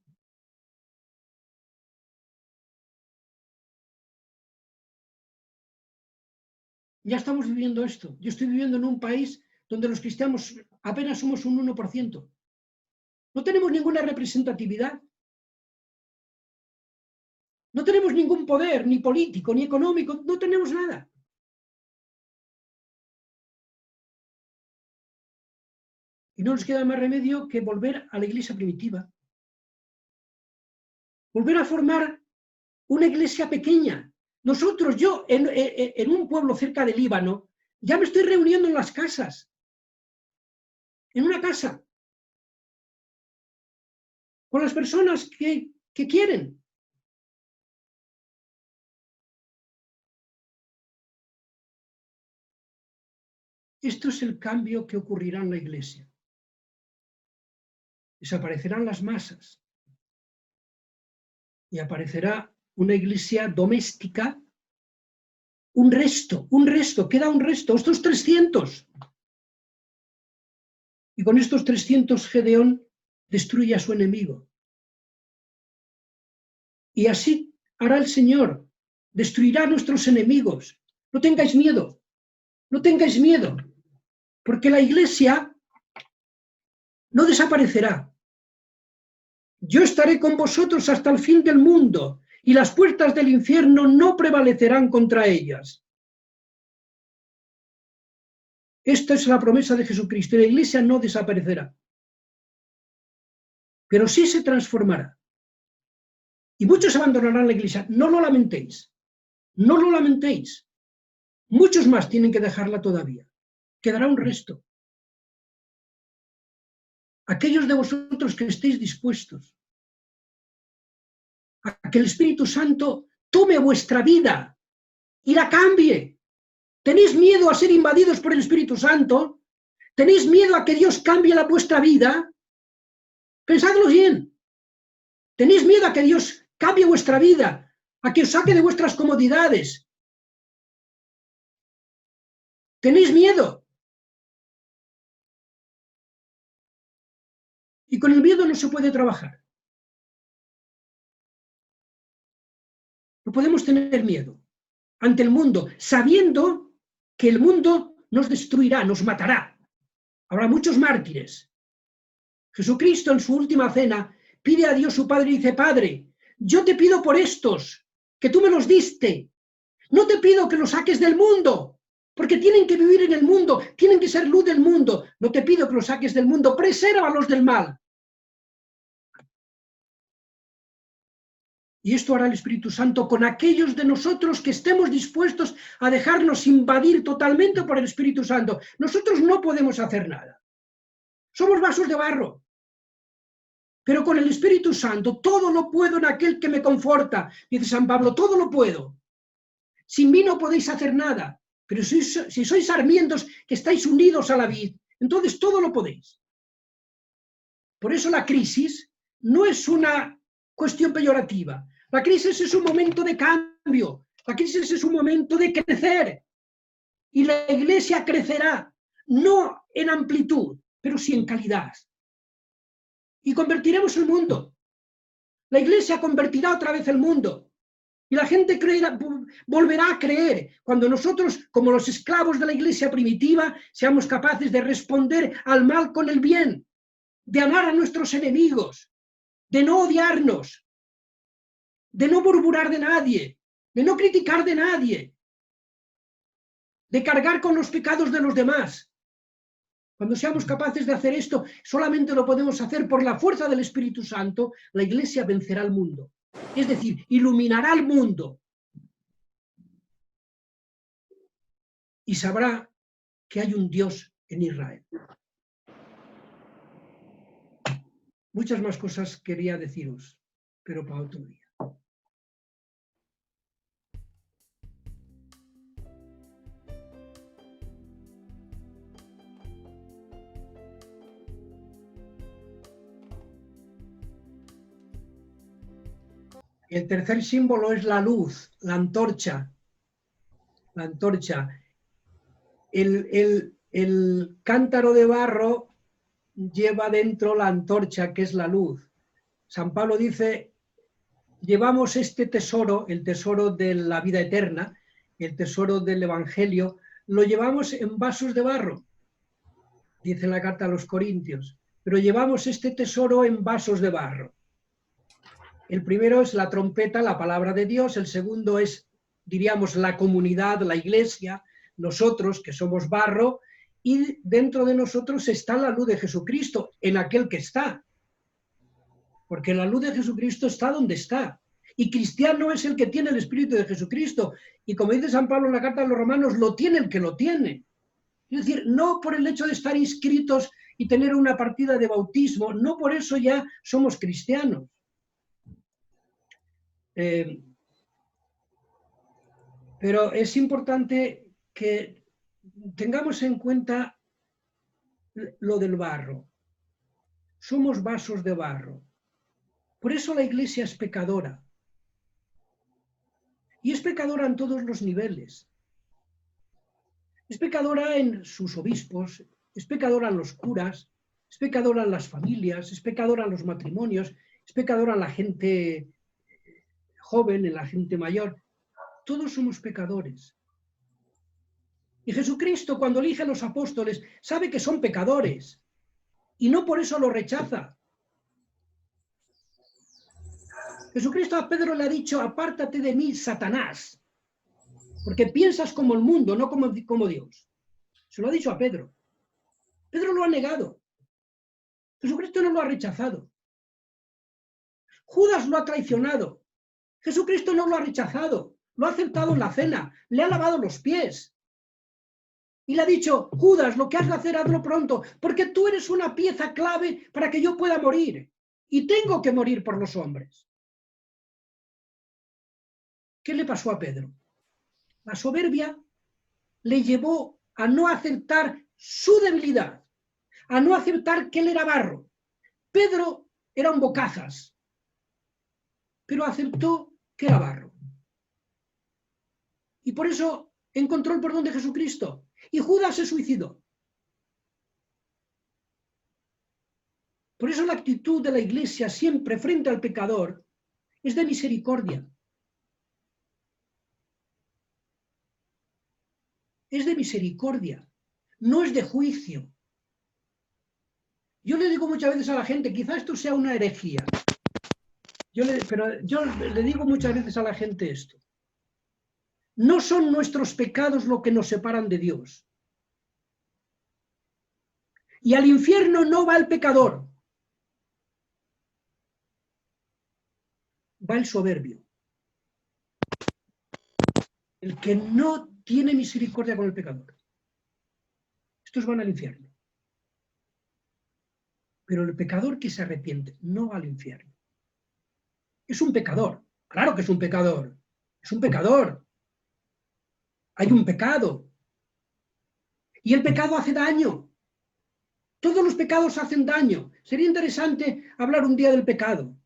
Ya estamos viviendo esto. Yo estoy viviendo en un país donde los cristianos apenas somos un 1%. No tenemos ninguna representatividad. No tenemos ningún poder, ni político, ni económico, no tenemos nada. Y no nos queda más remedio que volver a la iglesia primitiva. Volver a formar una iglesia pequeña. Nosotros, yo, en un pueblo cerca de Líbano, ya me estoy reuniendo en las casas. En una casa. Con las personas que quieren. Esto es el cambio que ocurrirá en la iglesia. Desaparecerán las masas y aparecerá una iglesia doméstica, un resto, queda un resto, estos 300. Y con estos 300 Gedeón destruye a su enemigo. Y así hará el Señor, destruirá a nuestros enemigos. No tengáis miedo, no tengáis miedo. Porque la iglesia no desaparecerá. Yo estaré con vosotros hasta el fin del mundo, y las puertas del infierno no prevalecerán contra ellas. Esta es la promesa de Jesucristo. La iglesia no desaparecerá, pero sí se transformará. Y muchos abandonarán la iglesia. No lo lamentéis. No lo lamentéis. Muchos más tienen que dejarla todavía. Quedará un resto. Aquellos de vosotros que estéis dispuestos a que el Espíritu Santo tome vuestra vida y la cambie. ¿Tenéis miedo a ser invadidos por el Espíritu Santo? ¿Tenéis miedo a que Dios cambie vuestra vida? Pensadlo bien. ¿Tenéis miedo a que Dios cambie vuestra vida? ¿A que os saque de vuestras comodidades? ¿Tenéis miedo? Y con el miedo no se puede trabajar. No podemos tener miedo ante el mundo, sabiendo que el mundo nos destruirá, nos matará. Habrá muchos mártires. Jesucristo en su última cena pide a Dios su Padre y dice: Padre, yo te pido por estos, que tú me los diste. No te pido que los saques del mundo, porque tienen que vivir en el mundo, tienen que ser luz del mundo. No te pido que los saques del mundo, presérvalos del mal. Y esto hará el Espíritu Santo con aquellos de nosotros que estemos dispuestos a dejarnos invadir totalmente por el Espíritu Santo. Nosotros no podemos hacer nada. Somos vasos de barro. Pero con el Espíritu Santo todo lo puedo en aquel que me conforta. Dice San Pablo, todo lo puedo. Sin mí no podéis hacer nada. Pero si sois sarmientos que estáis unidos a la vid, entonces todo lo podéis. Por eso la crisis no es una cuestión peyorativa. La crisis es un momento de cambio. cambio. La crisis es un momento de crecer. Y la Iglesia crecerá, no en amplitud, pero sí en calidad. Y convertiremos el mundo. La Iglesia convertirá otra vez el mundo. Y la gente volverá a creer cuando nosotros, como los esclavos de la Iglesia primitiva, seamos capaces de responder al mal con el bien, de amar a nuestros enemigos, de no odiarnos, de no murmurar de nadie, de no criticar de nadie, de cargar con los pecados de los demás. Cuando seamos capaces de hacer esto, solamente lo podemos hacer por la fuerza del Espíritu Santo. La Iglesia vencerá al mundo. Es decir, iluminará al mundo. Y sabrá que hay un Dios en Israel. Muchas más cosas quería deciros, pero para otro día. El tercer símbolo es la luz, la antorcha. La antorcha. El cántaro de barro lleva dentro la antorcha, que es la luz. San Pablo dice, llevamos este tesoro, el tesoro de la vida eterna, el tesoro del Evangelio, lo llevamos en vasos de barro, dice en la carta a los Corintios, pero llevamos este tesoro en vasos de barro. El primero es la trompeta, la palabra de Dios. El segundo es, diríamos, la comunidad, la iglesia, nosotros que somos barro, y dentro de nosotros está la luz de Jesucristo, en aquel que está. Porque la luz de Jesucristo está donde está. Y cristiano es el que tiene el Espíritu de Jesucristo. Y como dice San Pablo en la carta a los Romanos, lo tiene el que lo tiene. Es decir, no por el hecho de estar inscritos y tener una partida de bautismo, no por eso ya somos cristianos. Pero es importante que tengamos en cuenta lo del barro. Somos vasos de barro. Por eso la Iglesia es pecadora. Y es pecadora en todos los niveles. Es pecadora en sus obispos, es pecadora en los curas, es pecadora en las familias, es pecadora en los matrimonios, es pecadora en la gente joven, en la gente mayor. Todos somos pecadores. Y Jesucristo, cuando elige a los apóstoles, sabe que son pecadores y no por eso lo rechaza. Jesucristo a Pedro le ha dicho, apártate de mí, Satanás, porque piensas como el mundo, no como Dios. Se lo ha dicho a Pedro. Pedro lo ha negado. Jesucristo no lo ha rechazado. Judas lo ha traicionado. Jesucristo no lo ha rechazado. Lo ha aceptado en la cena. Le ha lavado los pies. Y le ha dicho, Judas, lo que has de hacer, hazlo pronto, porque tú eres una pieza clave para que yo pueda morir. Y tengo que morir por los hombres. ¿Qué le pasó a Pedro? La soberbia le llevó a no aceptar su debilidad, a no aceptar que él era barro. Pedro era un bocazas, pero aceptó que era barro. Y por eso encontró el perdón de Jesucristo. Y Judas se suicidó. Por eso la actitud de la Iglesia siempre frente al pecador es de misericordia. Es de misericordia, no es de juicio. Yo le digo muchas veces a la gente, quizá esto sea una herejía, pero yo le digo muchas veces a la gente esto. No son nuestros pecados lo que nos separan de Dios. Y al infierno no va el pecador. Va el soberbio. El que no tiene misericordia con el pecador. Estos van al infierno. Pero el pecador que se arrepiente no va al infierno. Es un pecador. Claro que es un pecador. Es un pecador. Hay un pecado. Y el pecado hace daño. Todos los pecados hacen daño. Sería interesante hablar un día del pecado.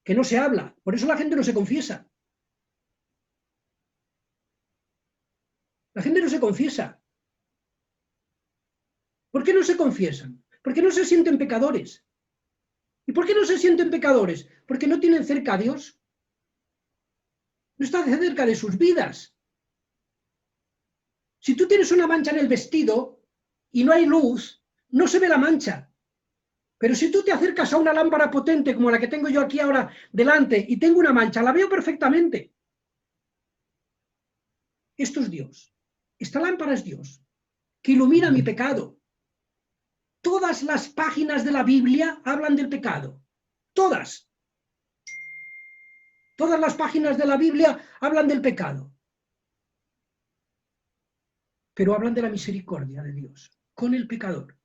Que no se habla. Por eso la gente no se confiesa. La gente no se confiesa. ¿Por qué no se confiesan? Porque no se sienten pecadores. ¿Y por qué no se sienten pecadores? Porque no tienen cerca a Dios. No están cerca de sus vidas. Si tú tienes una mancha en el vestido y no hay luz, no se ve la mancha. Pero si tú te acercas a una lámpara potente como la que tengo yo aquí ahora delante y tengo una mancha, la veo perfectamente. Esto es Dios. Esta lámpara es Dios, que ilumina mi pecado. Todas las páginas de la Biblia hablan del pecado. Todas. Todas las páginas de la Biblia hablan del pecado. Pero hablan de la misericordia de Dios con el pecador.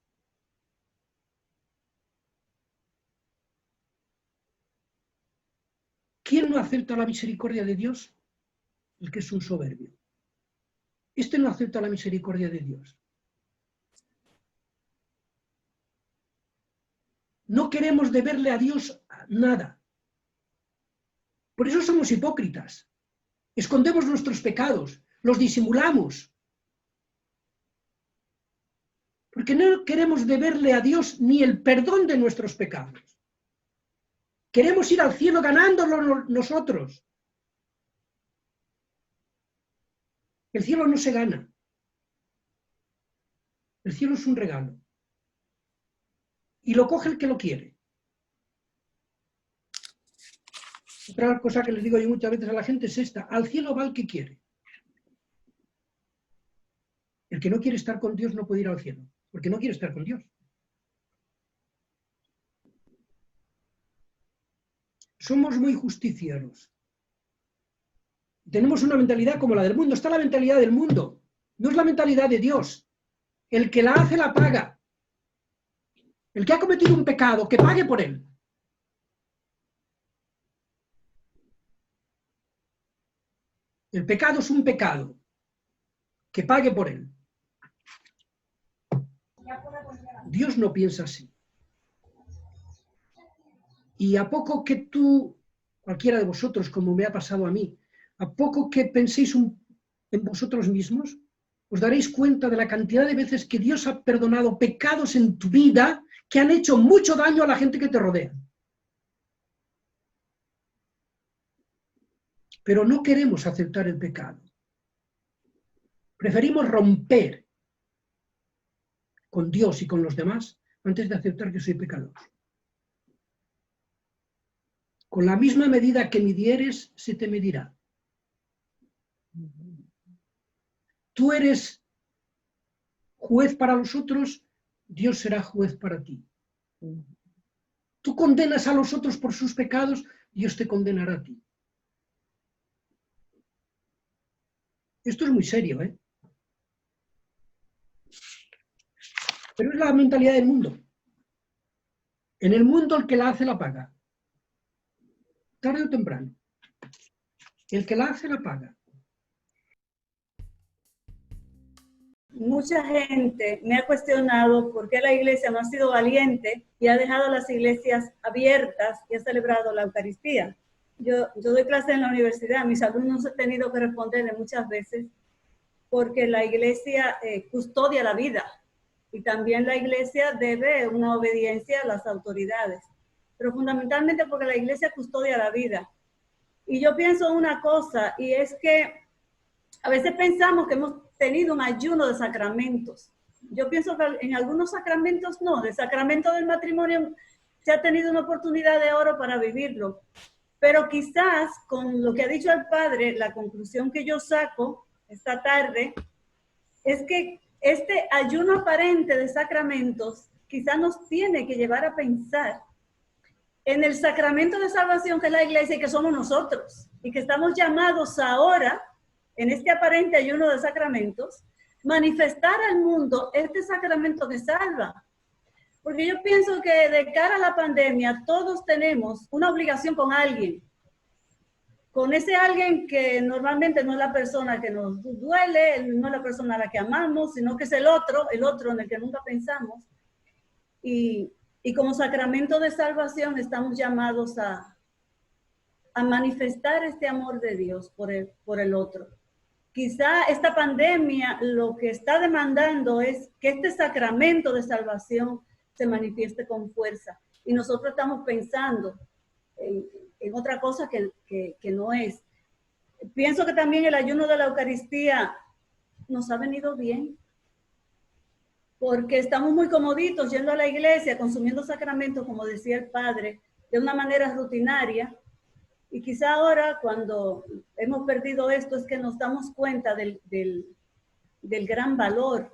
¿Quién no acepta la misericordia de Dios? El que es un soberbio. Este no acepta la misericordia de Dios. No queremos deberle a Dios nada. Por eso somos hipócritas. Escondemos nuestros pecados, los disimulamos. Porque no queremos deberle a Dios ni el perdón de nuestros pecados. Queremos ir al cielo ganándolo nosotros. El cielo no se gana. El cielo es un regalo. Y lo coge el que lo quiere. Otra cosa que les digo yo muchas veces a la gente es esta: al cielo va el que quiere. El que no quiere estar con Dios no puede ir al cielo, porque no quiere estar con Dios. Somos muy justicieros. Tenemos una mentalidad como la del mundo. Está la mentalidad del mundo, no es la mentalidad de Dios. El que la hace la paga. El que ha cometido un pecado, que pague por él. El pecado es un pecado, que pague por él. Dios no piensa así. Y a poco que tú, cualquiera de vosotros, como me ha pasado a mí, a poco que penséis en vosotros mismos, os daréis cuenta de la cantidad de veces que Dios ha perdonado pecados en tu vida que han hecho mucho daño a la gente que te rodea. Pero no queremos aceptar el pecado. Preferimos romper con Dios y con los demás antes de aceptar que soy pecador. Con la misma medida que midieres, se te medirá. Tú eres juez para los otros, Dios será juez para ti. Tú condenas a los otros por sus pecados, Dios te condenará a ti. Esto es muy serio, ¿eh? Pero es la mentalidad del mundo. En el mundo el que la hace la paga. Tarde o temprano. El que la hace la paga. Mucha gente me ha cuestionado por qué la iglesia no ha sido valiente y ha dejado las iglesias abiertas y ha celebrado la Eucaristía. Yo doy clase en la universidad, mis alumnos han tenido que responderle muchas veces porque la iglesia custodia la vida y también la iglesia debe una obediencia a las autoridades, pero fundamentalmente porque la iglesia custodia la vida. Y yo pienso una cosa, y es que a veces pensamos que hemos tenido un ayuno de sacramentos. Yo pienso que en algunos sacramentos no. El sacramento del matrimonio se ha tenido una oportunidad de oro para vivirlo. Pero quizás con lo que ha dicho el padre, la conclusión que yo saco esta tarde es que este ayuno aparente de sacramentos quizás nos tiene que llevar a pensar en el sacramento de salvación que es la iglesia y que somos nosotros. Y que estamos llamados ahora, en este aparente ayuno de sacramentos, manifestar al mundo este sacramento que salva. Porque yo pienso que de cara a la pandemia todos tenemos una obligación con alguien. Con ese alguien que normalmente no es la persona que nos duele, no es la persona a la que amamos, sino que es el otro en el que nunca pensamos. Y como sacramento de salvación estamos llamados a manifestar este amor de Dios por el otro. quizá esta pandemia lo que está demandando es que este sacramento de salvación se manifieste con fuerza. Y nosotros estamos pensando en otra cosa que no es. Pienso que también el ayuno de la Eucaristía nos ha venido bien, porque estamos muy comoditos yendo a la iglesia, consumiendo sacramentos, como decía el Padre, de una manera rutinaria. Y quizá ahora, cuando hemos perdido esto, es que nos damos cuenta del gran valor.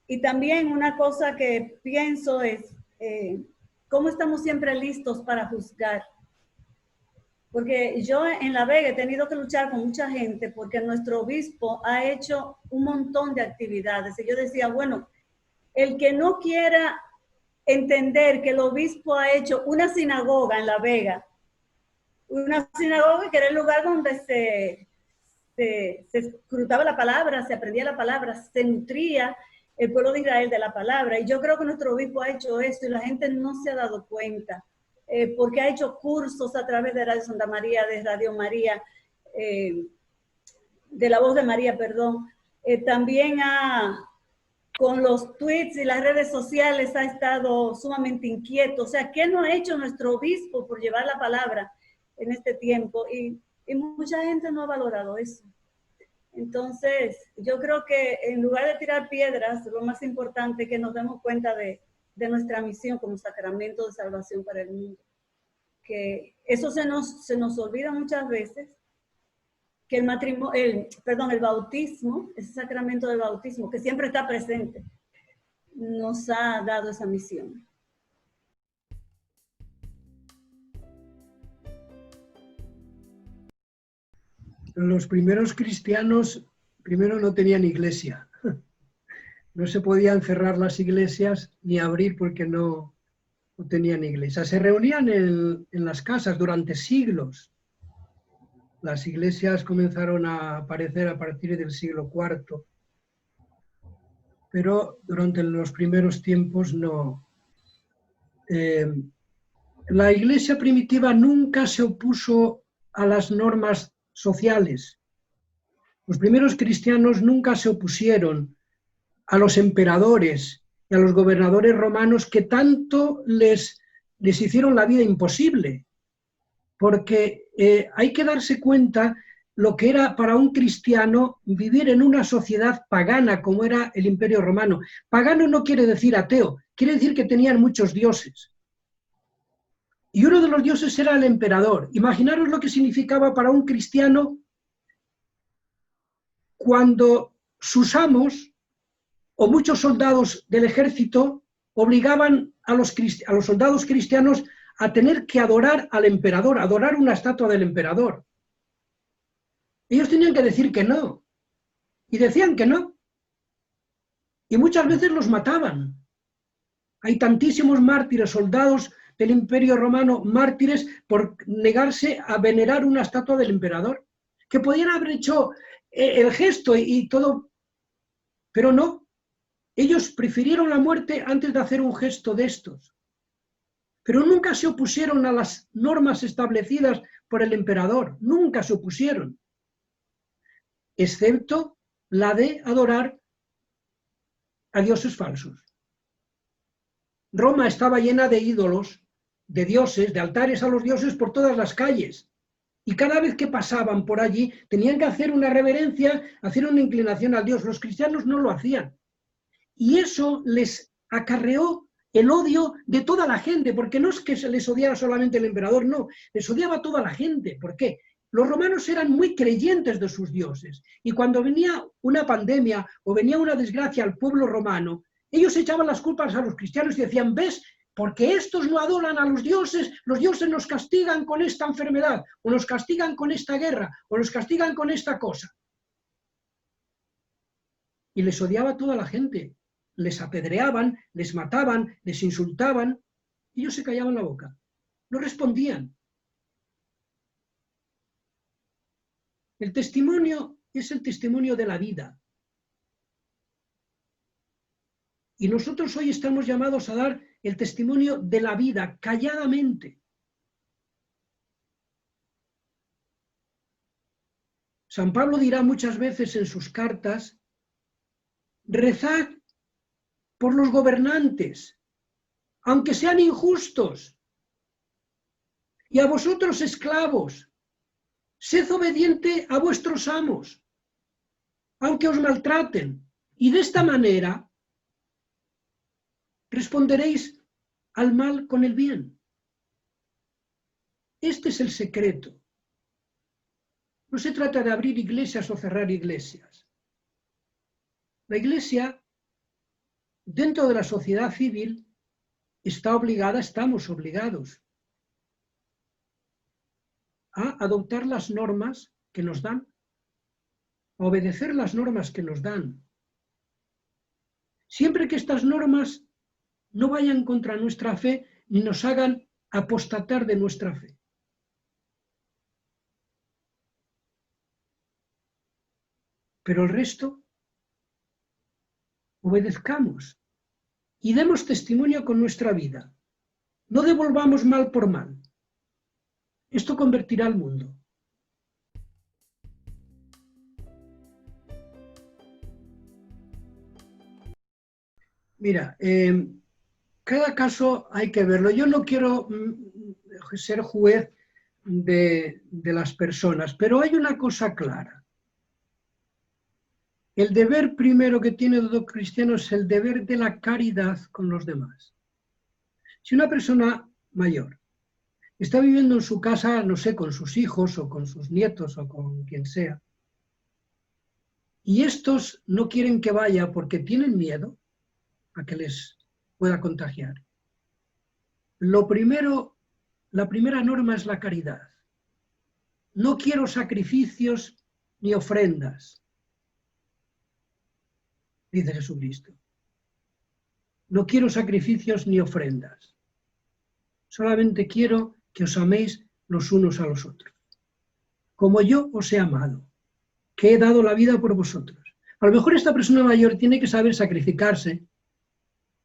Y también una cosa que pienso es cómo estamos siempre listos para juzgar. Porque yo en La Vega he tenido que luchar con mucha gente porque nuestro obispo ha hecho un montón de actividades. Y yo decía, bueno, el que no quiera entender que el obispo ha hecho una sinagoga en La Vega, una sinagoga que era el lugar donde se escrutaba la palabra, se aprendía la palabra, se nutría el pueblo de Israel de la palabra. Y yo creo que nuestro obispo ha hecho esto y la gente no se ha dado cuenta. Porque ha hecho cursos a través de Radio Santa María, de Radio María, de La Voz de María, perdón. También con los tweets y las redes sociales ha estado sumamente inquieto. O sea, ¿qué no ha hecho nuestro obispo por llevar la palabra en este tiempo? Y mucha gente no ha valorado eso. Entonces, yo creo que en lugar de tirar piedras, lo más importante es que nos demos cuenta de nuestra misión como sacramento de salvación para el mundo. Que eso se nos olvida muchas veces, que el bautismo, ese sacramento del bautismo, que siempre está presente, nos ha dado esa misión. Los primeros cristianos, primero no tenían iglesia. No se podían cerrar las iglesias ni abrir porque no tenían iglesia. Se reunían en las casas durante siglos. Las iglesias comenzaron a aparecer a partir del siglo IV, pero durante los primeros tiempos no. La iglesia primitiva nunca se opuso a las normas sociales. Los primeros cristianos nunca se opusieron a los emperadores y a los gobernadores romanos que tanto les hicieron la vida imposible, porque hay que darse cuenta lo que era para un cristiano vivir en una sociedad pagana como era el Imperio Romano. Pagano no quiere decir ateo, quiere decir que tenían muchos dioses. Y uno de los dioses era el emperador. Imaginaros lo que significaba para un cristiano cuando sus amos o muchos soldados del ejército obligaban a los soldados cristianos a tener que adorar al emperador, adorar una estatua del emperador. Ellos tenían que decir que no, y decían que no, y muchas veces los mataban. Hay tantísimos mártires, soldados del Imperio Romano, mártires por negarse a venerar una estatua del emperador, que podían haber hecho el gesto y todo, pero no. Ellos prefirieron la muerte antes de hacer un gesto de estos. Pero nunca se opusieron a las normas establecidas por el emperador. Nunca se opusieron. Excepto la de adorar a dioses falsos. Roma estaba llena de ídolos, de dioses, de altares a los dioses por todas las calles. Y cada vez que pasaban por allí tenían que hacer una reverencia, hacer una inclinación al Dios. Los cristianos no lo hacían. Y eso les acarreó el odio de toda la gente, porque no es que se les odiara solamente el emperador, no, les odiaba a toda la gente. ¿Por qué? Los romanos eran muy creyentes de sus dioses, y cuando venía una pandemia o venía una desgracia al pueblo romano, ellos echaban las culpas a los cristianos y decían, ¿ves? Porque estos no adoran a los dioses nos castigan con esta enfermedad, o nos castigan con esta guerra, o nos castigan con esta cosa. Y les odiaba a toda la gente. Les apedreaban, les mataban, les insultaban, y ellos se callaban la boca, no respondían. El testimonio es el testimonio de la vida. Y nosotros hoy estamos llamados a dar el testimonio de la vida, calladamente. San Pablo dirá muchas veces en sus cartas, rezad por los gobernantes, aunque sean injustos. Y a vosotros, esclavos, sed obediente a vuestros amos, aunque os maltraten. Y de esta manera responderéis al mal con el bien. Este es el secreto. No se trata de abrir iglesias o cerrar iglesias. La iglesia, dentro de la sociedad civil, está obligada, estamos obligados a adoptar las normas que nos dan, a obedecer las normas que nos dan. Siempre que estas normas no vayan contra nuestra fe ni nos hagan apostatar de nuestra fe. Pero el resto, obedezcamos y demos testimonio con nuestra vida. No devolvamos mal por mal. Esto convertirá al mundo. Mira, cada caso hay que verlo. Yo no quiero ser juez de las personas, pero hay una cosa clara. El deber primero que tiene todo cristiano es el deber de la caridad con los demás. Si una persona mayor está viviendo en su casa, no sé, con sus hijos o con sus nietos o con quien sea, y estos no quieren que vaya porque tienen miedo a que les pueda contagiar, la primera norma es la caridad. No quiero sacrificios ni ofrendas, dice Jesucristo. No quiero sacrificios ni ofrendas. Solamente quiero que os améis los unos a los otros. Como yo os he amado, que he dado la vida por vosotros. A lo mejor esta persona mayor tiene que saber sacrificarse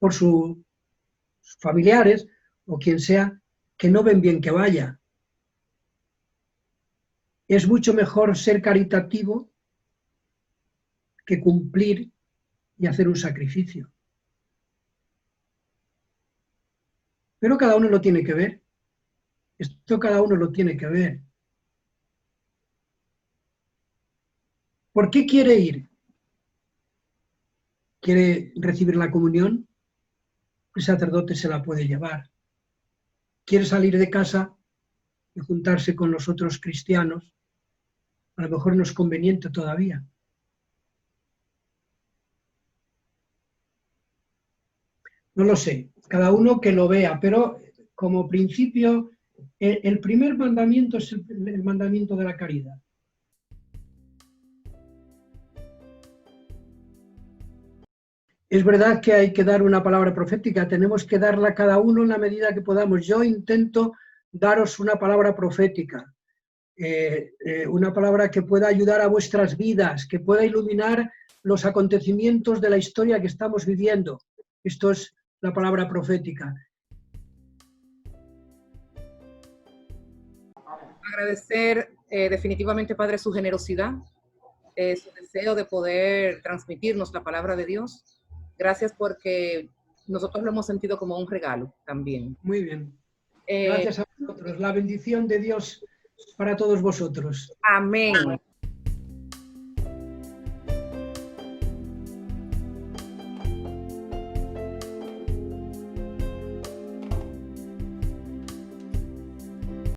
por sus familiares o quien sea que no ven bien que vaya. Es mucho mejor ser caritativo que cumplir y hacer un sacrificio. Pero cada uno lo tiene que ver. Esto cada uno lo tiene que ver. ¿Por qué quiere ir? ¿Quiere recibir la comunión? El sacerdote se la puede llevar. ¿Quiere salir de casa y juntarse con los otros cristianos? A lo mejor no es conveniente todavía. No lo sé, cada uno que lo vea, pero como principio, el primer mandamiento es el mandamiento de la caridad. Es verdad que hay que dar una palabra profética, tenemos que darla cada uno en la medida que podamos. Yo intento daros una palabra profética, una palabra que pueda ayudar a vuestras vidas, que pueda iluminar los acontecimientos de la historia que estamos viviendo. Esto es la palabra profética. Agradecer definitivamente, Padre, su generosidad, su deseo de poder transmitirnos la palabra de Dios. Gracias porque nosotros lo hemos sentido como un regalo también. Muy bien. Gracias a vosotros. La bendición de Dios para todos vosotros. Amén.